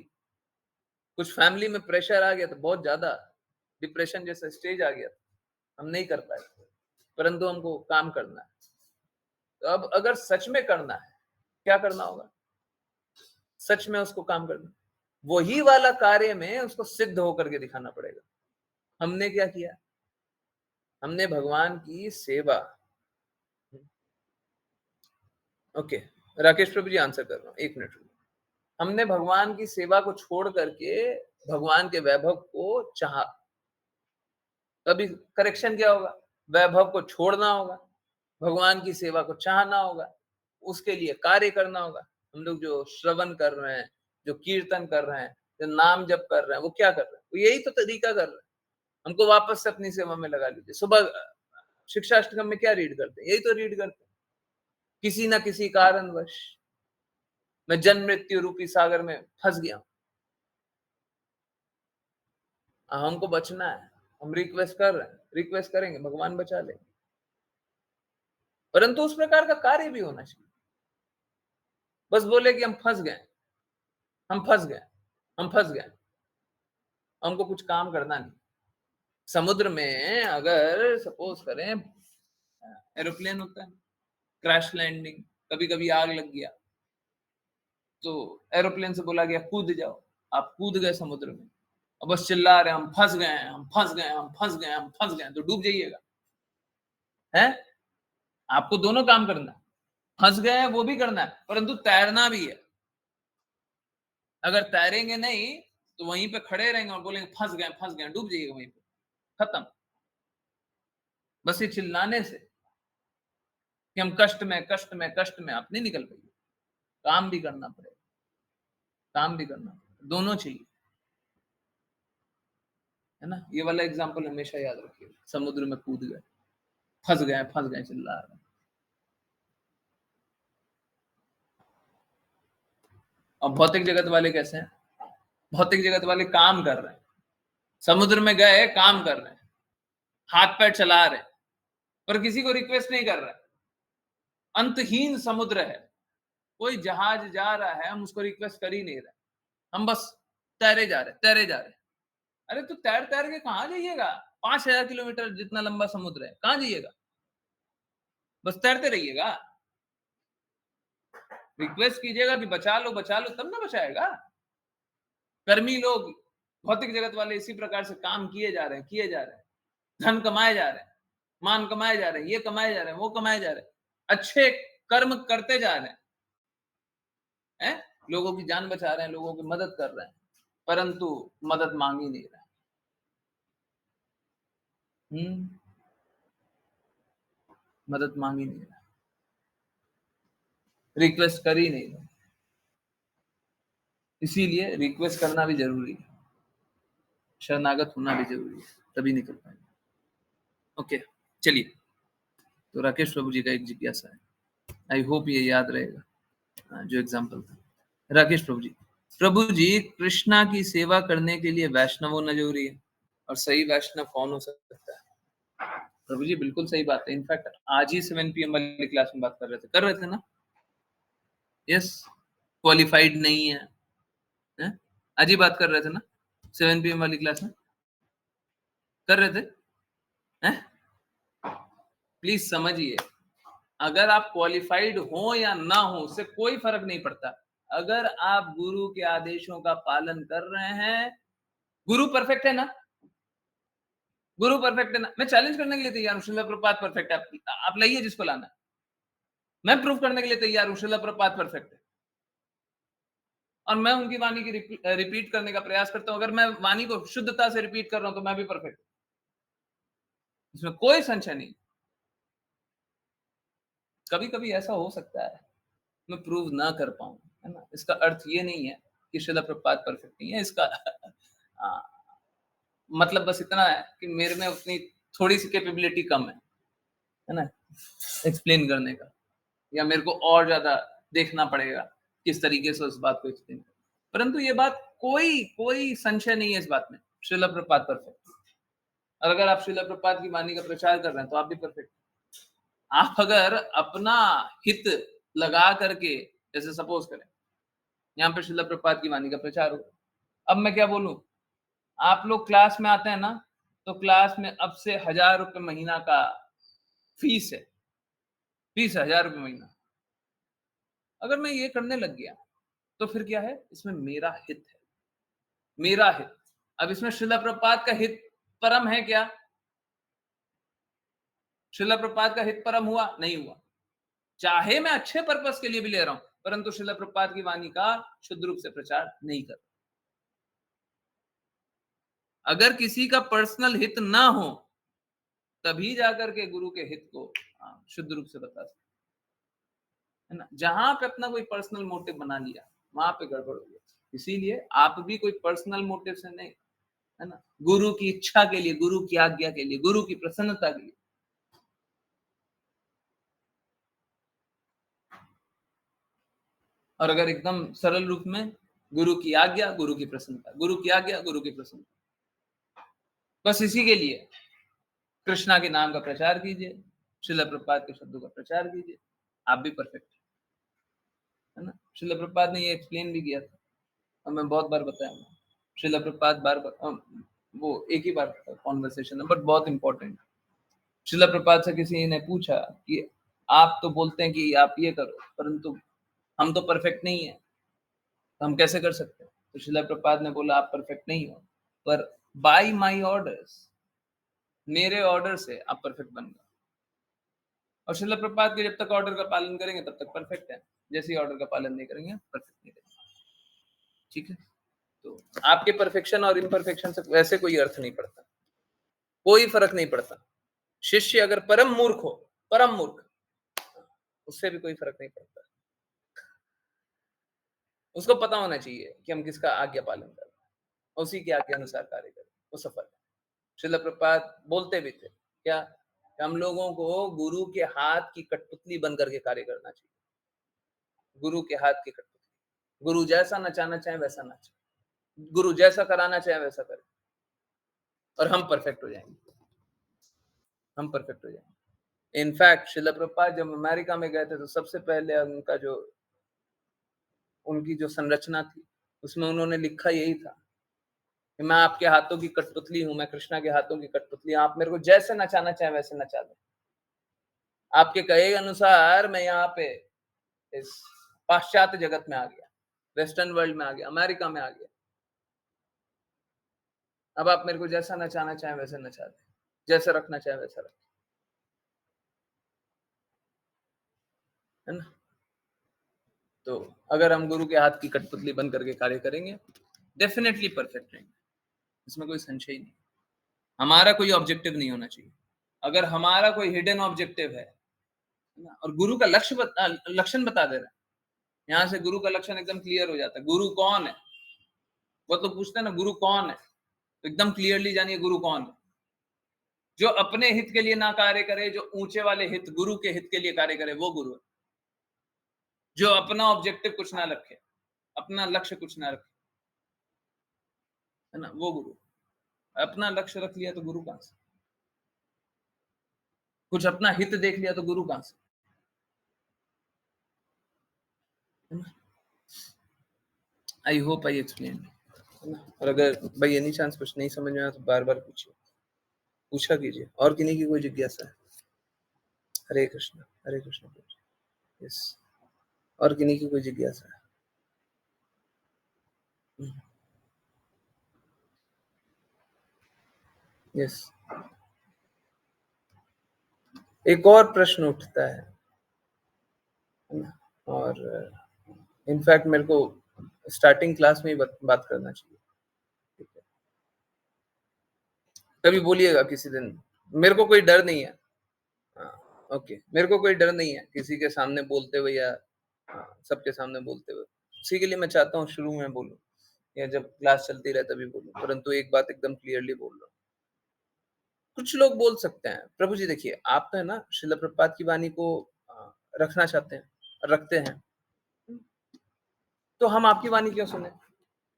A: कुछ फैमिली में प्रेशर आ गया था, बहुत ज्यादा डिप्रेशन जैसा स्टेज आ गया था, हम नहीं कर पाए, परंतु हमको काम करना है। तो अब अगर सच में करना है, क्या करना होगा? सच में उसको काम करना, वही वाला कार्य में उसको सिद्ध होकर के दिखाना पड़ेगा। हमने क्या किया? हमने भगवान की सेवा। ओके, राकेश प्रभु जी आंसर कर रहा हूं, 1 मिनट। हमने भगवान की सेवा को छोड़ करके भगवान के वैभव को चाहा। तभी करेक्शन क्या होगा? वैभव को छोड़ना होगा, भगवान की सेवा को चाहना होगा, उसके लिए कार्य करना होगा। हम लोग जो श्रवण कर रहे हैं, जो कीर्तन कर रहे हैं, जो नाम जप कर रहे हैं, वो क्या कर रहे हैं? वो यही तो तरीका कर रहे हैं। हमको वापस से अपनी सेवा में लगा लीजिए। सुबह शिक्षाष्टकम में क्या रीड करते हैं? यही तो रीड करते हैं। किसी ना किसी कारणवश मैं जन्म मृत्यु रूपी सागर में फंस गया। हमको बचना है, हम रिक्वेस्ट कर रहे हैं, रिक्वेस्ट करेंगे, भगवान बचा लेंगे, परंतु उस प्रकार का कार्य भी होना चाहिए। बस बोले कि हम फंस गए, हम फंस गए, हम फंस गए, हमको कुछ काम करना नहीं। समुद्र में अगर सपोज करें एरोप्लेन होता है, क्रैश लैंडिंग, कभी कभी आग लग गया, तो एरोप्लेन से बोला गया कूद जाओ, आप कूद गए समुद्र में, और बस चिल्ला रहे हम फंस गए, हम फंस गए, हम फंस गए, हम फंस गए, तो डूब जाइएगा। है, आपको दोनों काम करना है, फंस गए वो भी करना है, परंतु तैरना भी है। अगर तैरेंगे नहीं तो वहीं पे खड़े रहेंगे और बोलेंगे फंस गए, डूब जाइएगा वहीं पे, खत्म। बस ये चिल्लाने से कि हम कष्ट में आप नहीं निकल पाएंगे। काम भी करना पड़ेगा, काम भी करना पड़ेगा, दोनों चाहिए, है ना। ये वाला एग्जाम्पल हमेशा याद रखिए। समुद्र में कूद गए, फंस गए चिल्ला रहे। और भौतिक जगत वाले कैसे हैं? भौतिक जगत वाले काम कर रहे हैं, समुद्र में गए, काम कर रहे हैं, हाथ पैर चला रहे हैं, पर किसी को रिक्वेस्ट नहीं कर रहे। अंतहीन समुद्र है, कोई जहाज जा रहा है, हम उसको रिक्वेस्ट कर ही नहीं रहे, हम बस तैरे जा रहे। अरे तो तैर के कहां जाइएगा? 5000 किलोमीटर जितना लंबा समुद्र है, कहां जाइएगा? बस तैरते रहिएगा। रिक्वेस्ट कीजिएगा कि बचा लो, तब ना बचाएगा। कर्मी लोग, भौतिक जगत वाले इसी प्रकार से काम किए जा रहे हैं, धन कमाए जा रहे हैं, मान कमाए जा रहे हैं, ये कमाए जा रहे हैं, वो कमाए जा रहे हैं, अच्छे कर्म करते जा रहे हैं, लोगों की जान बचा रहे हैं, लोगों की मदद कर रहे हैं, परंतु मदद मांग ही नहीं रहे। मदद मांग ही नहीं रहा, रिक्वेस्ट कर ही नहीं रहा। इसीलिए रिक्वेस्ट करना भी जरूरी है, शरणागत होना भी जरूरी है, तभी निकल पाएंगे। ओके, चलिए। तो राकेश प्रभु जी का एक जिज्ञासा है, आई होप ये याद रहेगा जो एग्जाम्पल था। राकेश प्रभु जी, कृष्णा की सेवा करने के लिए वैष्णव होना जरूरी है, और सही वैष्णव कौन हो सकता है? प्रभु जी बिल्कुल सही बात है। इनफैक्ट आज ही 7 PM वाली क्लास में बात कर रहे थे ना। यस, क्वालिफाइड नहीं है, आज ही बात कर रहे थे ना 7 PM वाली क्लास में, कर रहे थे। प्लीज समझिए, अगर आप क्वालिफाइड हो या ना हो उससे कोई फर्क नहीं पड़ता। अगर आप गुरु के आदेशों का पालन कर रहे हैं, गुरु परफेक्ट है ना, गुरु परफेक्ट है ना, मैं चैलेंज करने के लिए तैयार हूं, श्रील प्रभुपाद परफेक्ट है, आप लाइए जिसको लाना है, मैं प्रूव करने के लिए तैयार हूं श्रील प्रभुपाद परफेक्ट है, और मैं उनकी वाणी की रिपीट करने का प्रयास करता हूं। अगर मैं वाणी को शुद्धता से रिपीट कर रहा हूं तो मैं भी परफेक्ट, इसमें कोई संशय नहीं। कभी कभी ऐसा हो सकता है मैं प्रूव ना कर पाऊं, है ना, इसका अर्थ ये नहीं है कि श्रील प्रभुपाद परफेक्ट नहीं है। इसका मतलब बस इतना है कि मेरे में उतनी थोड़ी सी कैपेबिलिटी कम है ना, एक्सप्लेन करने का, या मेरे को और ज्यादा देखना पड़ेगा किस तरीके से उस बात को एक्सप्लेन करें। परंतु ये बात कोई संशय नहीं है इस बात में, श्रील प्रभुपाद परफेक्ट। और अगर आप श्रील प्रभुपाद की वाणी का प्रचार कर रहे हैं तो आप भी परफेक्ट। आप अगर अपना हित लगा करके, जैसे सपोज करें यहाँ पे श्रील प्रभुपाद की वाणी का प्रचार हो, अब मैं क्या बोलूं, आप लोग क्लास में आते हैं ना, तो क्लास में अब से 1000 रुपए महीना का फीस है, फीस 1000 रुपए महीना। अगर मैं ये करने लग गया तो फिर क्या है, इसमें मेरा हित है, मेरा हित। अब इसमें श्रील प्रभुपाद का हित परम है क्या? श्रील प्रभुपाद का हित परम हुआ? नहीं हुआ। चाहे मैं अच्छे पर्पस के लिए भी ले रहा हूं, परंतु श्रील प्रभुपाद की वाणी का शुद्ध रूप से प्रचार नहीं कर। अगर किसी का पर्सनल हित ना हो तभी जाकर के गुरु के हित को शुद्ध रूप से बता सकते है ना। जहां पे अपना कोई पर्सनल मोटिव बना लिया वहां पे गड़बड़ हो गया। इसीलिए आप भी कोई पर्सनल मोटिव से नहीं, है ना, गुरु की इच्छा के लिए, गुरु की आज्ञा के लिए, गुरु की प्रसन्नता के लिए। और अगर एकदम सरल रूप में, गुरु की आज्ञा, गुरु की प्रसन्नता, गुरु की आज्ञा, गुरु की प्रसन्नता, बस इसी के लिए कृष्णा के नाम का प्रचार कीजिए, श्रील प्रभुपाद के शब्दों का प्रचार कीजिए, आप भी परफेक्ट है ना। श्रील प्रभुपाद ने ये एक्सप्लेन भी किया था और मैं बहुत बार बताया हूँ। श्रील प्रभुपाद बार वो एक ही बार कॉन्वर्सेशन है बट बहुत इंपॉर्टेंट। श्रील प्रभुपाद से किसी ने पूछा कि आप तो बोलते हैं कि आप ये करो, परंतु हम तो परफेक्ट नहीं है, तो हम कैसे कर सकते हैं? तो श्रील प्रभुपाद ने बोला आप परफेक्ट नहीं हो, पर बाय माय ऑर्डर्स, मेरे ऑर्डर से आप परफेक्ट बन गए। और श्रील प्रभुपाद के जब तक ऑर्डर का पालन करेंगे तब तक परफेक्ट है, जैसे ही ऑर्डर का पालन नहीं करेंगे परफेक्ट नहीं रहेंगे। ठीक है, तो आपके परफेक्शन और इम्परफेक्शन से वैसे कोई अर्थ नहीं पड़ता, कोई फर्क नहीं पड़ता। शिष्य अगर परम मूर्ख हो, परम मूर्ख, उससे भी कोई फर्क नहीं पड़ता। उसको पता होना चाहिए कि हम किसका आज्ञा पालन कर रहे हैं, उसी के आज्ञा अनुसार कार्य करें, वो सफल है। श्रील प्रभुपाद बोलते भी थे क्या, हम लोगों को गुरु के हाथ की कठपुतली बन करके कार्य करना चाहिए। गुरु के हाथ की कठपुतली, गुरु जैसा नचाना चाहे वैसा नाचे, गुरु जैसा कराना चाहे वैसा करे, और हम परफेक्ट हो जाएंगे, हम परफेक्ट हो जाएंगे। इनफैक्ट श्रील प्रभुपाद जब अमेरिका में गए थे तो सबसे पहले उनका जो, उनकी जो संरचना थी उसमें उन्होंने लिखा यही था कि मैं आपके हाथों की कठपुतली हूं, मैं कृष्णा के हाथों की कठपुतली, आप मेरे को जैसे नचाना चाहे वैसे नचा दो। आपके कहे अनुसार मैं यहाँ पे इस पाश्चात्य जगत में आ गया, वेस्टर्न वर्ल्ड में आ गया, अमेरिका में आ गया। अब आप मेरे को जैसा नचाना चाहे वैसे नचा दें, जैसे रखना चाहे वैसा रखें, है ना। तो अगर हम गुरु के हाथ की कठपुतली बन करके कार्य करेंगे डेफिनेटली परफेक्ट रहेंगे, इसमें कोई संशय नहीं। हमारा कोई ऑब्जेक्टिव नहीं होना चाहिए। अगर हमारा कोई हिडन ऑब्जेक्टिव है ना, और गुरु का लक्षण बता दे रहा है, यहाँ से गुरु का लक्षण एकदम क्लियर हो जाता है। गुरु कौन है, वो तो पूछते हैं ना गुरु कौन है, तो एकदम क्लियरली जानिए गुरु कौन है। जो अपने हित के लिए ना कार्य करे, जो ऊंचे वाले हित, गुरु के हित के लिए कार्य करे, वो गुरु है। जो अपना ऑब्जेक्टिव कुछ ना रखे, अपना लक्ष्य कुछ ना रखे, है ना, वो गुरु। अपना लक्ष्य रख लिया तो गुरु कहां से, कुछ अपना हित देख लिया तो गुरु कहां से, आई होप आई एक्सप्लेन। और अगर भाई एनी चांस कुछ नहीं समझ में आया तो बार बार पूछिए, पूछा कीजिए, और किन्हीं की कोई जिज्ञासा है? हरे कृष्ण यस, और किन्हीं की कोई जिज्ञासा है? यस, एक और प्रश्न उठता है, और इनफैक्ट मेरे को स्टार्टिंग क्लास में ही बात करना चाहिए, ठीक है। कभी बोलिएगा किसी दिन, मेरे को कोई डर नहीं है, ओके, मेरे को कोई डर नहीं है किसी के सामने बोलते हुए या सबके सामने बोलते हुए। इसी के लिए मैं चाहता हूँ शुरू में बोलूं या जब क्लास चलती रहे तभी बोलूं, परंतु एक बात एकदम क्लियरली बोल रहा हूँ। कुछ लोग बोल सकते हैं प्रभु जी देखिए आप तो है ना श्रील प्रभुपाद की वाणी को रखना चाहते हैं, रखते हैं, तो हम आपकी वाणी क्यों सुने?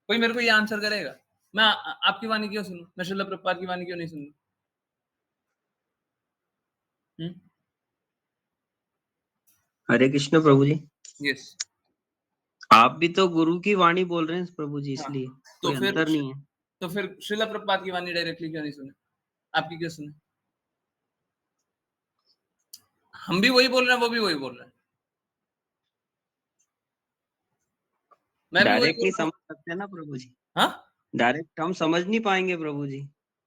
A: कोई मेरे को ये आंसर करेगा, मैं आपकी वाणी क्यों सुनूं, मैं श्रील प्रभुपाद की वाणी क्यों नहीं सुनूं?
E: हरे कृष्ण प्रभु जी।
A: यस।
E: आप भी तो गुरु की वाणी बोल रहे हैं प्रभु जी,
A: हाँ,
E: इसलिए
A: तो
E: कोई
A: फिर
E: अंतर नहीं है।
A: तो फिर श्रील प्रभुपाद की वाणी डायरेक्टली क्यों नहीं सुने? आपकी क्यों सुने? हम भी वही बोल रहे हैं, वो भी वही बोल रहे हैं, मैं भी वही
E: डायरेक्ट
A: बोल
E: नहीं
A: रहा हूँ।
E: समझ सकते ना प्रभु जी,
A: हाँ,
E: डायरेक्ट हम समझ नहीं पाएंगे प्रभु जी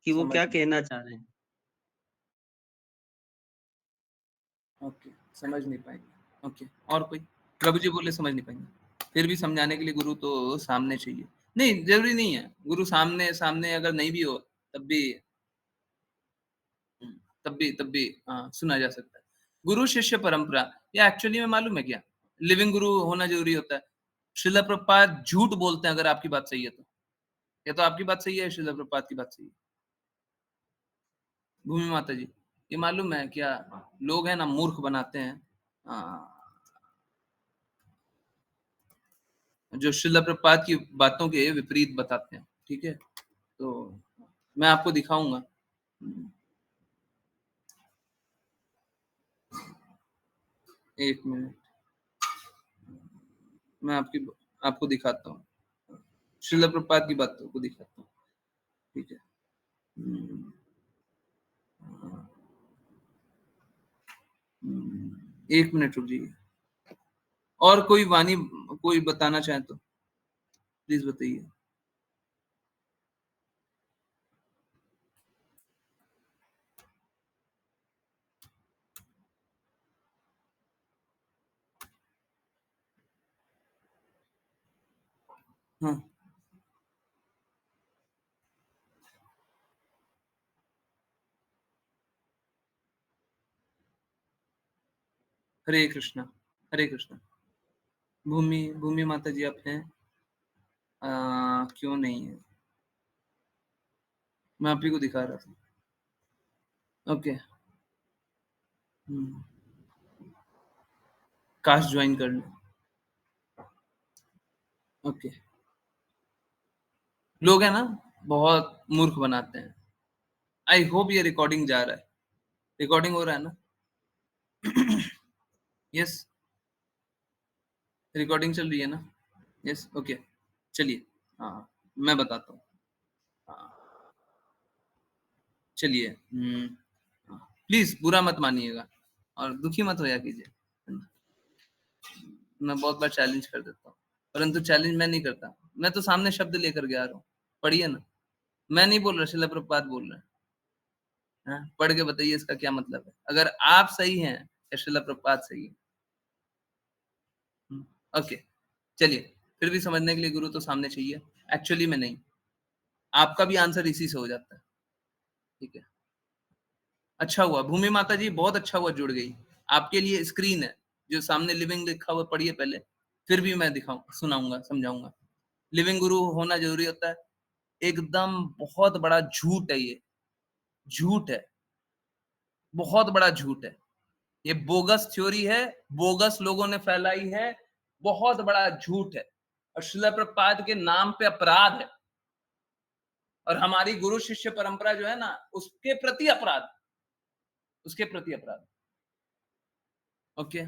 E: कि वो
A: समझ
E: क्या कहना चाह रहे हैं।
A: ओके, समझ नहीं पाएंगे। ओके, और कोई? प्रभु जी बोले समझ नहीं पाएंगे, फिर भी समझाने के लिए गुरु तो सामने चाहिए। नहीं, जरूरी नहीं है गुरु सामने सामने अगर नहीं भी हो तब भी तब भी सुना जा सकता है। गुरु शिष्य परंपरा, ये एक्चुअली में मालूम है क्या, लिविंग गुरु होना जरूरी होता है। श्रील प्रभुपाद झूठ बोलते हैं अगर आपकी बात सही है तो, या तो आपकी बात सही है, श्रील प्रभुपाद की बात सही है। भूमि माता जी, ये मालूम है क्या, लोग है ना मूर्ख बनाते हैं, जो श्रील प्रभुपाद की बातों के विपरीत बताते हैं। ठीक है, तो मैं आपको दिखाऊंगा। एक मिनट, मैं आपको दिखाता हूँ, श्रील प्रभुपाद की बातों को दिखाता हूँ। ठीक है, एक मिनट रुक जाइए। और कोई वाणी कोई बताना चाहे तो प्लीज बताइए। हाँ, हरे कृष्णा, हरे कृष्णा। भूमि भूमि माता जी आप हैं? क्यों नहीं है, मैं आप ही को दिखा रहा था। ओके, काश ज्वाइन कर लो। ओके, लोग है ना बहुत मूर्ख बनाते हैं। आई होप ये रिकॉर्डिंग जा रहा है, रिकॉर्डिंग हो रहा है ना? यस, रिकॉर्डिंग चल रही है ना? यस, ओके, चलिए, हाँ मैं बताता हूँ। चलिए, प्लीज बुरा मत मानिएगा और दुखी मत होया कीजिए। मैं बहुत बार चैलेंज कर देता हूँ, परंतु चैलेंज मैं नहीं करता, मैं तो सामने शब्द लेकर के आ रहा हूँ। पढ़िए ना, मैं नहीं बोल रहा, श्रील प्रभुपाद बोल रहे हैं। पढ़ के बताइए इसका क्या मतलब है, अगर आप सही हैं या श्रील प्रभुपाद सही है। ओके, चलिए, फिर भी समझने के लिए गुरु तो सामने चाहिए। एक्चुअली में नहीं, आपका भी आंसर इसी से हो जाता है। ठीक है, अच्छा हुआ भूमि माता जी, बहुत अच्छा हुआ जुड़ गई। आपके लिए स्क्रीन है जो सामने लिविंग लिखा हुआ, पढ़िए पहले, फिर भी मैं दिखाऊं, सुनाऊंगा, समझाऊंगा। लिविंग गुरु होना जरूरी होता है, एकदम बहुत बड़ा झूठ है ये, झूठ है, बहुत बड़ा झूठ है। ये बोगस थ्योरी है, बोगस लोगों ने फैलाई है, बहुत बड़ा झूठ है, और श्रील प्रभुपाद के नाम पे अपराध है, और हमारी गुरु शिष्य परंपरा जो है ना, उसके प्रति अपराध, उसके प्रति अपराध। ओके,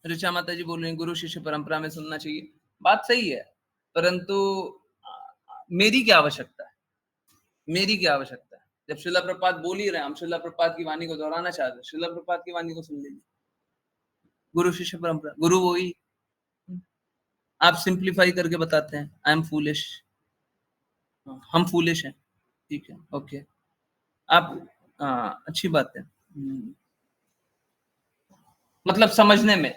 A: ऋचा माता जी बोल रही हैं गुरु शिष्य परंपरा में सुनना चाहिए, बात सही है, परंतु मेरी क्या आवश्यकता है, मेरी क्या आवश्यकता है? जब श्रील प्रभुपाद बोल ही रहे हैं, हम श्रील प्रभुपाद की वाणी को दोहराना चाहते हैं, श्रील प्रभुपाद की वाणी को सुन लीजिए। गुरु शिष्य परंपरा, गुरु वही, आप सिंप्लीफाई करके बताते हैं, आई एम फूलिश, हम फूलिश हैं। ठीक है, ओके, आप अच्छी बात है, मतलब समझने में,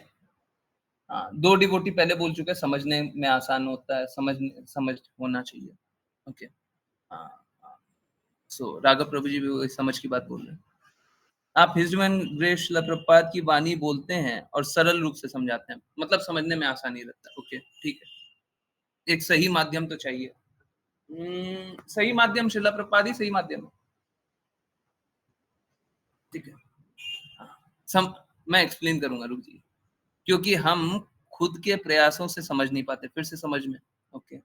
A: दो डिवोटी पहले बोल चुके हैं, समझने में आसान होता है, समझ होना चाहिए। ओके, सो राघव प्रभु जी भी वही समझ की बात बोल रहे हैं। आप his and grace Srila Prabhupada की वाणी बोलते हैं और सरल रूप से समझाते हैं, मतलब समझने में आसानी रहता है। ओके, ठीक है, एक सही माध्यम तो चाहिए। सही माध्यम श्रील प्रभुपाद ही सही माध्यम है। ठीक है, मैं एक्सप्लेन करूंगा, रुक जाइए, क्योंकि हम खुद के प्रयासों से समझ नहीं पाते, फिर से समझ में। ओके,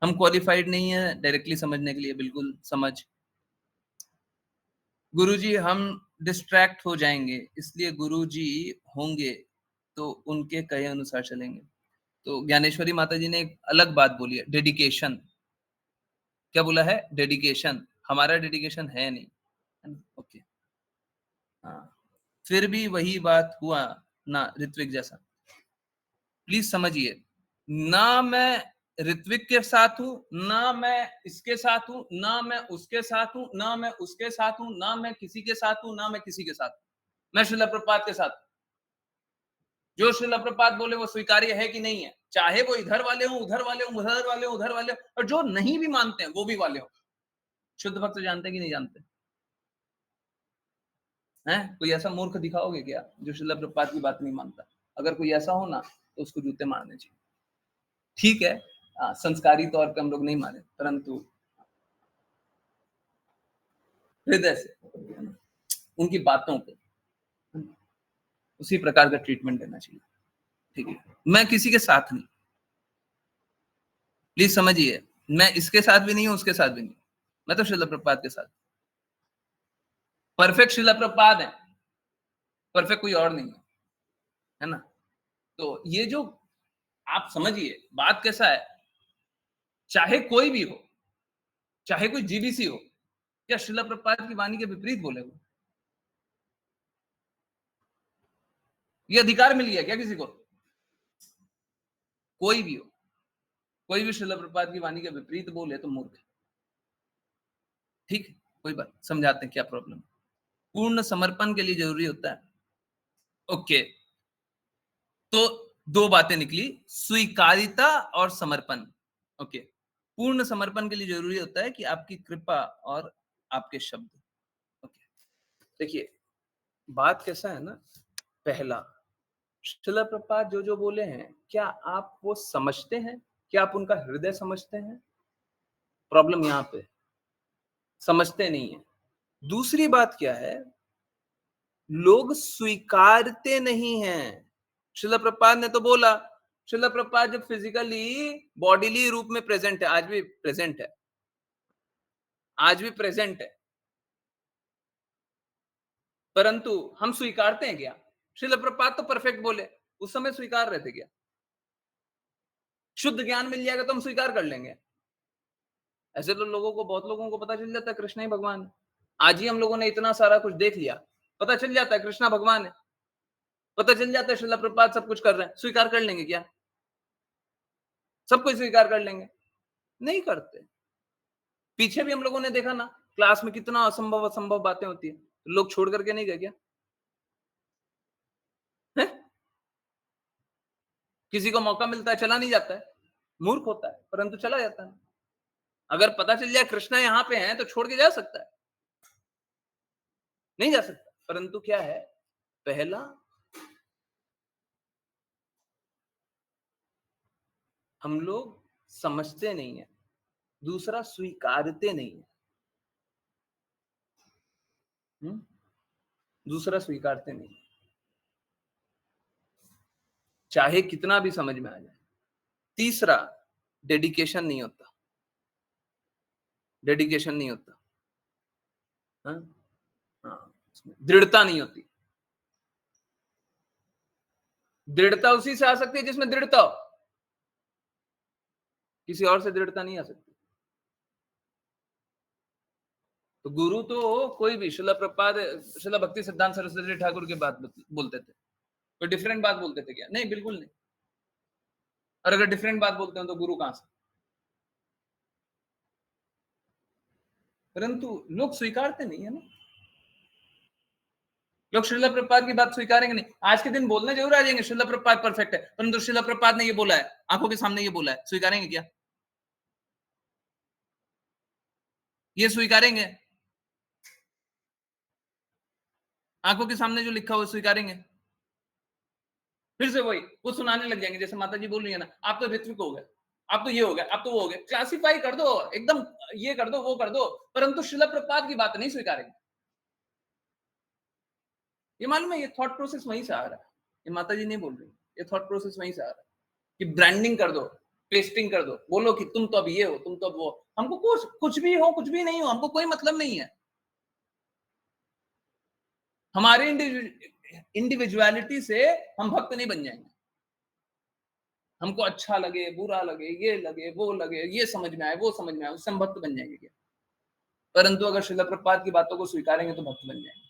A: हम क्वालिफाइड नहीं है डायरेक्टली समझने के लिए, बिल्कुल समझ। गुरुजी हम डिस्ट्रैक्ट हो जाएंगे, इसलिए गुरुजी होंगे तो उनके कहे अनुसार चलेंगे। तो ज्ञानेश्वरी माता जी ने एक अलग बात बोली है, डेडिकेशन। क्या बोला है? डेडिकेशन। हमारा डेडिकेशन है नहीं, ओके। हाँ, फिर भी वही बात हुआ ना ऋत्विक जैसा। प्लीज समझिए, ना मैं ऋत्विक के साथ हूं, ना मैं इसके साथ हूं, ना मैं उसके साथ हूं, ना मैं उसके साथ हूं, ना मैं किसी के साथ हूं, ना मैं किसी के साथ हूं। मैं श्रील प्रभुपाद के साथ। जो श्रील प्रभुपाद बोले वो स्वीकार्य है कि नहीं है, चाहे वो इधर वाले हो, उधर वाले हो, उधर वाले हो, उधर वाले हो, और जो नहीं भी मानते हैं वो भी वाले हो। शुद्ध भक्त जानते कि नहीं जानते हैं? कोई ऐसा मूर्ख दिखाओगे क्या जो श्रील प्रभुपाद की बात नहीं मानता? अगर कोई ऐसा हो ना तो उसको जूते मारने चाहिए। ठीक है, संस्कारी तौर पे हम लोग नहीं माने, परंतु हृदय से उनकी बातों को उसी प्रकार का ट्रीटमेंट देना चाहिए। ठीक है, मैं किसी के साथ नहीं, प्लीज समझिए, मैं इसके साथ भी नहीं हूं, उसके साथ भी नहीं, मैं तो श्रील प्रभुपाद के साथ। परफेक्ट श्रील प्रभुपाद है, परफेक्ट कोई और नहीं है ना? तो ये जो आप समझिए बात कैसा है, चाहे कोई भी हो, चाहे कोई जीबीसी हो, क्या श्रील प्रभुपाद की वाणी के विपरीत बोलेगा? ये अधिकार मिल गया क्या किसी को? कोई भी हो, कोई भी श्रील प्रभुपाद की वाणी के विपरीत बोले तो मूर्ख है। ठीक है, कोई बात, समझाते हैं क्या प्रॉब्लम। पूर्ण समर्पण के लिए जरूरी होता है, ओके। तो दो बातें निकली, स्वीकारिता और समर्पण। ओके, पूर्ण समर्पण के लिए जरूरी होता है कि आपकी कृपा और आपके शब्द। ओके, देखिए बात कैसा है ना, पहला, श्रील प्रभुपाद जो जो बोले हैं, क्या आप वो समझते हैं? क्या आप उनका हृदय समझते हैं? प्रॉब्लम यहां पे, समझते नहीं है। दूसरी बात क्या है, लोग स्वीकारते नहीं हैं। श्रील प्रभुपाद ने तो बोला, श्रील प्रभुपाद जब फिजिकली बॉडीली रूप में प्रेजेंट है, आज भी प्रेजेंट है, आज भी प्रेजेंट है, परंतु हम स्वीकारते हैं क्या? श्रील प्रभुपाद तो परफेक्ट बोले, उस समय स्वीकार रहे थे क्या? शुद्ध ज्ञान मिल जाएगा तो हम स्वीकार कर लेंगे। ऐसे तो लोगों को, बहुत लोगों को पता चल जाता है कृष्ण ही भगवान है। आज ही हम लोगों ने इतना सारा कुछ देख लिया, पता चल जाता है कृष्णा भगवान है, पता चल जाता है श्रील प्रभुपाद सब कुछ कर रहे हैं, स्वीकार कर लेंगे क्या? सब कुछ स्वीकार कर लेंगे? नहीं करते। पीछे भी हम लोगों ने देखा ना, क्लास में कितना असंभव असंभव बातें होती है, लोग छोड़ करके नहीं गए क्या? है? किसी को मौका मिलता है चला नहीं जाता है, मूर्ख होता है, परंतु चला जाता है। अगर पता चल जाए कृष्णा यहाँ पे हैं तो छोड़ के जा सकता है? नहीं जा सकता। परंतु क्या है, पहला हम लोग समझते नहीं है, दूसरा स्वीकारते नहीं है। दूसरा स्वीकारते नहीं, चाहे कितना भी समझ में आ जाए। तीसरा, डेडिकेशन नहीं होता, डेडिकेशन नहीं होता, दृढ़ता नहीं होती। दृढ़ता उसी से आ सकती है जिसमें दृढ़ता हो, किसी और से दृढ़ता नहीं आ सकती। तो गुरु तो कोई भी, श्रील प्रभुपाद, श्रील भक्ति सिद्धांत सरस्वती ठाकुर की बात बोलते थे, कोई डिफरेंट बात बोलते थे क्या? नहीं, बिल्कुल नहीं। और अगर डिफरेंट बात बोलते हैं तो गुरु कहां से? परंतु लोग स्वीकारते नहीं है ना, लोग श्रील प्रभुपाद की बात स्वीकारेंगे नहीं। आज के दिन बोलने जरूर आ जाएंगे श्रील प्रभुपाद परफेक्ट है, परंतु श्रील प्रभुपाद ने ये बोला है, आंखों के सामने ये बोला है, स्वीकारेंगे क्या? ये स्वीकारेंगे? आंखों के सामने जो लिखा हो स्वीकारेंगे? फिर से वही वो सुनाने लग जाएंगे, जैसे माता जी बोल रही है ना, आप तो ऋत्विक हो गए, आप तो ये हो गए, आप तो वो हो गए, क्लासिफाई कर दो एकदम, ये कर दो वो कर दो, परंतु श्रील प्रभुपाद की बात नहीं स्वीकारेंगे। ये मालूम है, ये थॉट प्रोसेस वहीं से आ रहा है, ये माता जी नहीं बोल रही, ये थॉट प्रोसेस वहीं से आ रहा है कि ब्रांडिंग कर दो, पेस्टिंग कर दो, बोलो कि तुम तो अब ये हो, तुम तो अब वो। हमको कुछ भी हो, कुछ भी नहीं हो, हमको कोई मतलब नहीं है। हमारे इंडिविजुअलिटी से हम भक्त नहीं बन जाएंगे। हमको अच्छा लगे, बुरा लगे, ये लगे, वो लगे, ये समझ में आए, वो समझ में आए, उससे हम भक्त बन जाएंगे क्या? परंतु अगर श्रील प्रभुपाद की बातों को स्वीकारेंगे तो भक्त बन जाएंगे।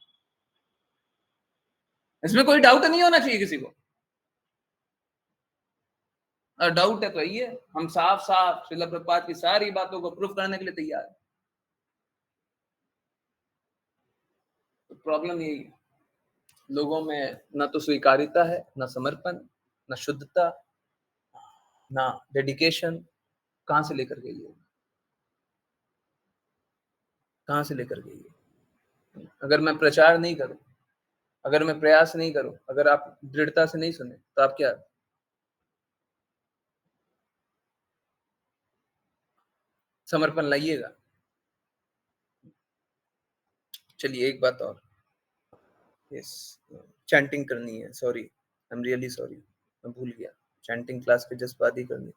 A: इसमें कोई डाउट नहीं होना चाहिए किसी को। और डाउट है तो ये हम साफ साफ श्रील प्रभुपाद की सारी बातों को प्रूफ करने के लिए तैयार है। तो प्रॉब्लम यही है, लोगों में ना तो स्वीकारिता है, ना समर्पण, ना शुद्धता, ना डेडिकेशन। कहां से लेकर गई है? कहां से लेकर गई है? अगर मैं प्रचार नहीं करूं, अगर मैं प्रयास नहीं करूं, अगर आप दृढ़ता से नहीं सुने, तो आप क्या? समर्पण लाइएगा। चलिए एक बात और, यस, चैंटिंग करनी है। Sorry, I am really sorry, मैं भूल गया। चैंटिंग क्लास के जस्ट बाद ही करनी थी,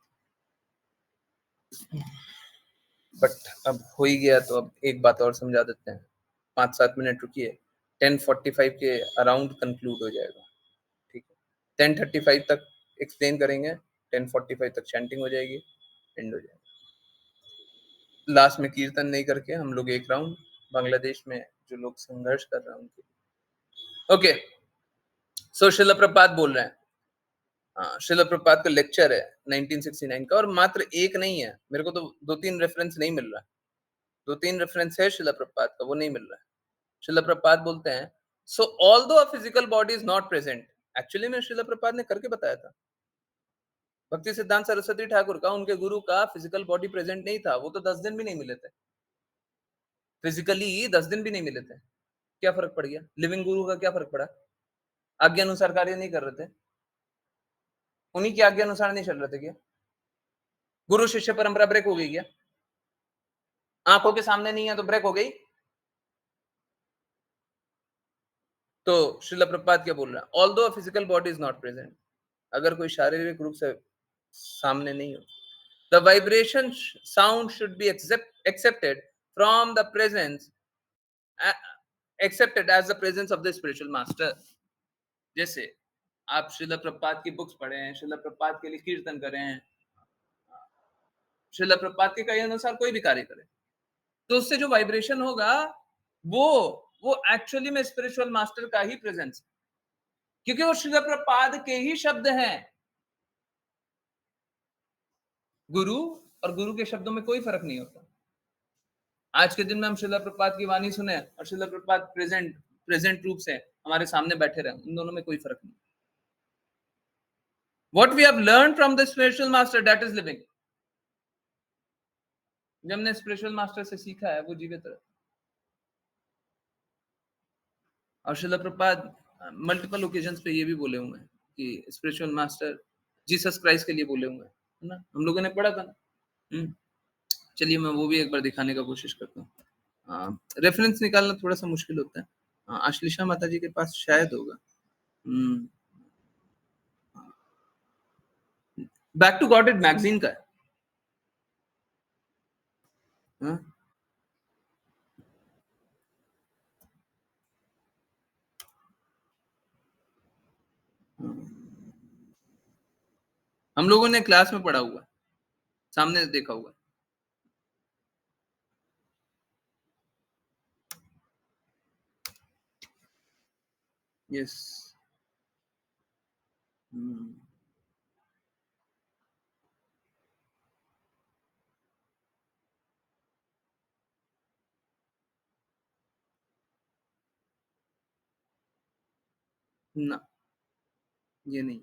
A: बट अब हो ही गया तो अब एक बात और समझा देते हैं। 5-7 मिनट रुकिए, 10:45 के अराउंड कंक्लूड हो जाएगा, ठीक है? 10:35 तक एक्सप्लेन करेंगे, 10:45 तक चैंटिंग हो जाएगी, एंड हो जाएगा। लास्ट में कीर्तन नहीं करके हम लोग एक राउंड बांग्लादेश में जो लोग संघर्ष कर रहे हैं उनके। ओके, सो श्रील प्रभुपाद बोल रहे हैं, श्रील प्रभुपाद का लेक्चर है 1969 का, और मात्र एक नहीं है, मेरे को तो 2-3 रेफरेंस नहीं मिल रहा है। 2-3 रेफरेंस है श्रील प्रभुपाद का, वो नहीं मिल रहा है। श्रील प्रभुपाद बोलते हैं, सो although a physical body is not present, actually में श्रील प्रभुपाद ने करके बताया था। भक्ति सिद्धांत सरस्वती ठाकुर का, उनके गुरु का फिजिकल बॉडी प्रेजेंट नहीं था, वो तो 10 दिन भी नहीं मिले थे, फिजिकली 10 दिन भी नहीं मिले थे। क्या फर्क पड़ गया? लिविंग गुरु का क्या फर्क पड़ा? आज्ञा अनुसार कार्य नहीं कर रहे थे? उन्हीं की आज्ञा अनुसार नहीं चल रहे थे क्या? गुरु शिष्य परंपरा ब्रेक हो गई क्या? आंखों के सामने नहीं है तो ब्रेक हो गई? तो श्रील प्रभुपाद क्या बोल रहा है? Although physical body is not present, अगर कोई शारीरिक रूप से सामने नहीं हो, the vibration sound should be accepted from the presence, accepted as the presence of the spiritual master. जैसे आप श्रील प्रभुपाद की बुक्स पढ़े हैं, श्रील प्रभुपाद के लिए कीर्तन करें हैं, श्रील प्रभुपाद के कहे अनुसार कोई भी कार्य करें, तो उससे जो वाइब्रेशन होगा वो एक्चुअली में स्पिरिचुअल मास्टर का ही प्रेजेंस है, क्योंकि वो श्रील प्रभुपाद के ही शब्द हैं। गुरु और गुरु के शब्दों में कोई फर्क नहीं होता। आज के दिन में हम श्रील प्रभुपाद की वाणी सुने और श्रील प्रभुपाद प्रेजेंट रूप से हमारे सामने बैठे रहे, उन दोनों में कोई फर्क नहीं। What we have learned from the spiritual master, that is living. जो हमने स्पिरिचुअल मास्टर से सीखा है वो जीवित रहता है। और श्रील प्रभुपाद मल्टीपल ओकेजन्स पे ये भी बोले हुए हैं कि स्पिरिचुअल मास्टर जीसस क्राइस्ट के लिए बोले हुए हैं, है ना? हम लोगों ने पढ़ा था ना। चलिए मैं वो भी एक बार दिखाने का कोशिश करता हूँ। रेफरेंस निकालना थोड़ा सा मुश्किल होता है। आश्लेषा माता जी के पास शायद होगा। बैक टू गॉडेड मैगजीन का है। हम लोगों ने क्लास में पढ़ा हुआ, सामने देखा हुआ। यस, ना ये नहीं।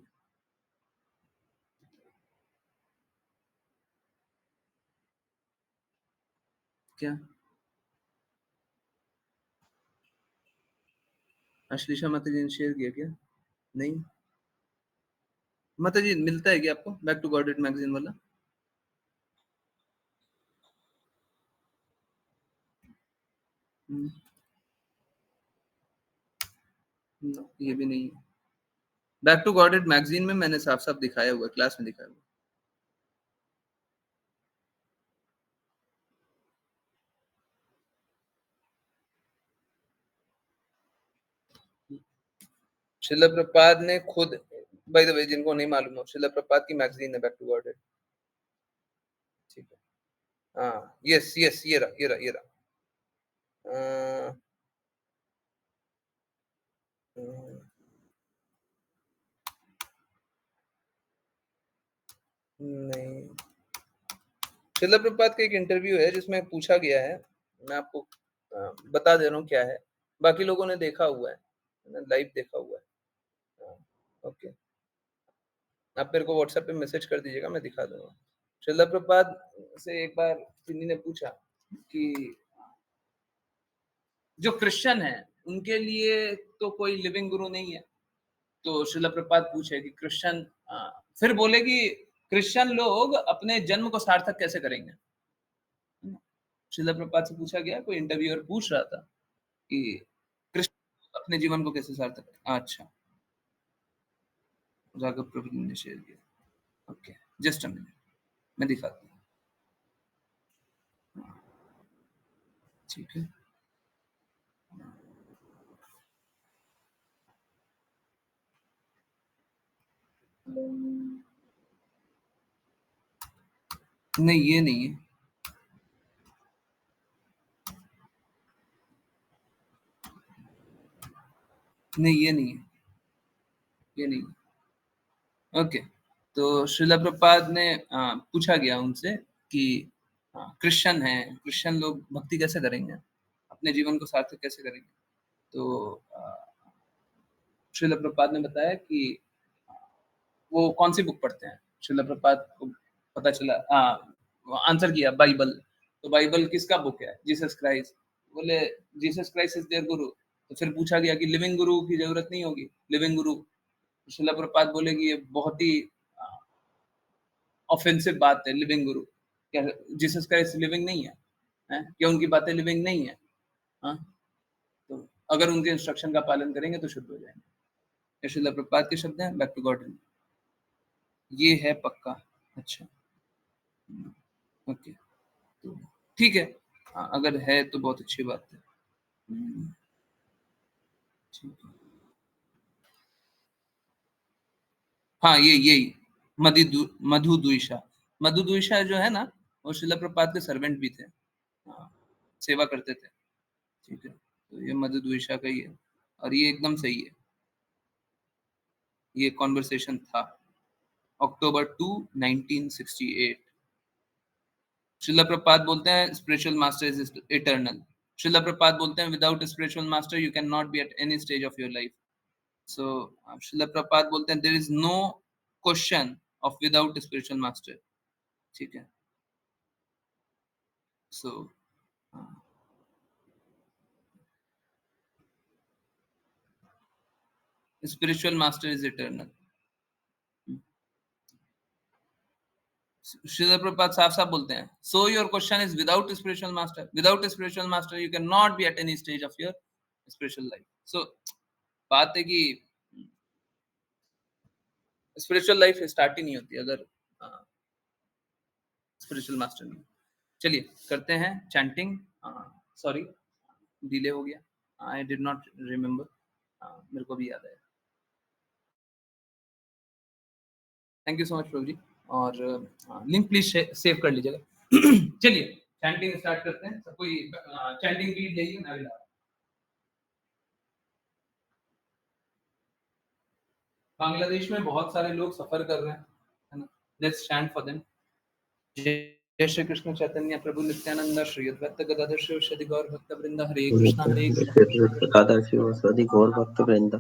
A: क्या आश्लेषा माता जी ने शेयर किया क्या? नहीं। माता जी मिलता है क्या आपको बैक टू गॉडेड मैगजीन वाला? ये भी नहीं है। बैक टू गॉडेड मैगजीन में मैंने साफ साफ दिखाया हुआ, क्लास में दिखाया हुआ। श्रील प्रभुपाद ने खुद, बाय द वे जिनको नहीं मालूम हो, श्रील प्रभुपाद की मैगजीन है बैक टू गॉडहेड, ठीक है। हाँ यस यस, ये रहा नहीं, श्रील प्रभुपाद का एक इंटरव्यू है जिसमें पूछा गया है, मैं आपको बता दे रहा हूँ क्या है, बाकी लोगों ने देखा हुआ है, लाइव देखा हुआ है। ओके, आप मेरे को व्हाट्सएप पे मैसेज कर दीजिएगा, मैं दिखा दूंगा। श्रील प्रभुपाद से एक बार किन्नी ने पूछा कि जो क्रिश्चियन है उनके लिए तो कोई लिविंग गुरु नहीं है, तो श्रील प्रभुपाद पूछे कि क्रिश्चियन, फिर बोले कि क्रिश्चियन लोग अपने जन्म को सार्थक कैसे करेंगे। श्रील प्रभुपाद से पूछा गया, कोई इंटरव्यूअर पूछ रहा था कि क्रिश्चियन अपने जीवन को कैसे सार्थक, अच्छा राघव प्रभु ने शेयर किया, ओके जस्ट अ मिनट, मैं दिखाता हूँ, ठीक है। नहीं ये नहीं है, नहीं ये नहीं है, ये नहीं है। ओके, तो श्रील प्रभुपाद ने पूछा गया उनसे कि क्रिश्चियन है, क्रिश्चियन लोग भक्ति कैसे करेंगे, अपने जीवन को सार्थक कैसे करेंगे। तो श्रील प्रभुपाद ने बताया कि वो कौन सी बुक पढ़ते हैं। श्रील प्रभुपाद को पता चला, आंसर किया बाइबल, तो बाइबल किसका बुक है, जीसस क्राइस्ट, बोले जीसस क्राइस्ट इज देयर गुरु। तो फिर पूछा गया कि लिविंग गुरु की जरूरत नहीं होगी, लिविंग गुरु, श्रील प्रभुपाद बोले कि ये बहुत ही ऑफेंसिव बात है, लिविंग गुरु, क्या जीसस क्राइस्ट लिविंग नहीं है, क्या उनकी बातें लिविंग नहीं है, हाँ? तो अगर उनके इंस्ट्रक्शन का पालन करेंगे तो शुद्ध हो जाएंगे। ये श्रील प्रभुपाद के शब्द हैं, बैक टू गॉड। ये है पक्का, अच्छा ओके, तो ठीक है, अगर है तो बहुत अच्छी बात है, ठीक है। हाँ यही मधु द्विषा जो है ना, वो श्रील प्रभुपाद के सर्वेंट भी थे, सेवा करते थे, ठीक है। तो ये मधु द्विषा का ही है, और ये एकदम सही है, ये कॉन्वर्सेशन था अक्टूबर 2, 1968। श्रील प्रभुपाद बोलते हैं spiritual master is eternal. Shrila Prabhupada बोलते हैं without spiritual master you can not be at any stage of your life. So Shrila Prabhupada बोलते हैं there is no question of without spiritual master, ठीक है। So spiritual master is eternal. Shrila Prabhupada साफ साफ बोलते हैं, so your question is without spiritual master, without spiritual master you can not be at any stage of your spiritual life. So बात है कि स्पिरिचुअल लाइफ स्टार्ट ही नहीं होती अगर स्पिरिचुअल मास्टर नहीं। चलिए करते हैं चैंटिंग। सॉरी डिले हो गया, आई डिड नॉट रिमेम्बर, मेरे को भी याद आया। थैंक यू सो मच प्रभु जी, और लिंक प्लीज सेव कर लीजिएगा। चलिए चैंटिंग स्टार्ट करते हैं, सब कोई चैंटिंग लीड लेइए, मैं भी ला। बांग्लादेश में बहुत सारे लोग सफर कर रहे हैं, है ना, लेट्स स्टैंड फॉर देम। जय श्री कृष्ण चैतन्य प्रभु नित्यानंद श्री अद्वैत गदाधर शिव गौर भक्त वृंद हरे कृष्णा
F: गदाधर शिव सदि गौर भक्त वृंद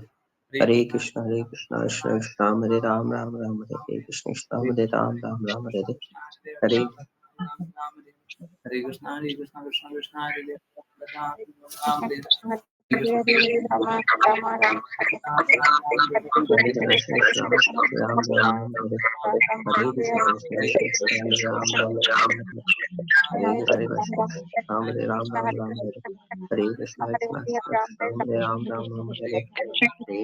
F: हरे कृष्णा कृष्ण कृष्ण हरे राम राम राम हरे कृष्ण कृष्ण हरे राम राम राम हरे हरे
A: हरे कृष्णा कृष्ण कृष्ण हरे राम हरे
F: हरे राम राम राम हरे कृष्ण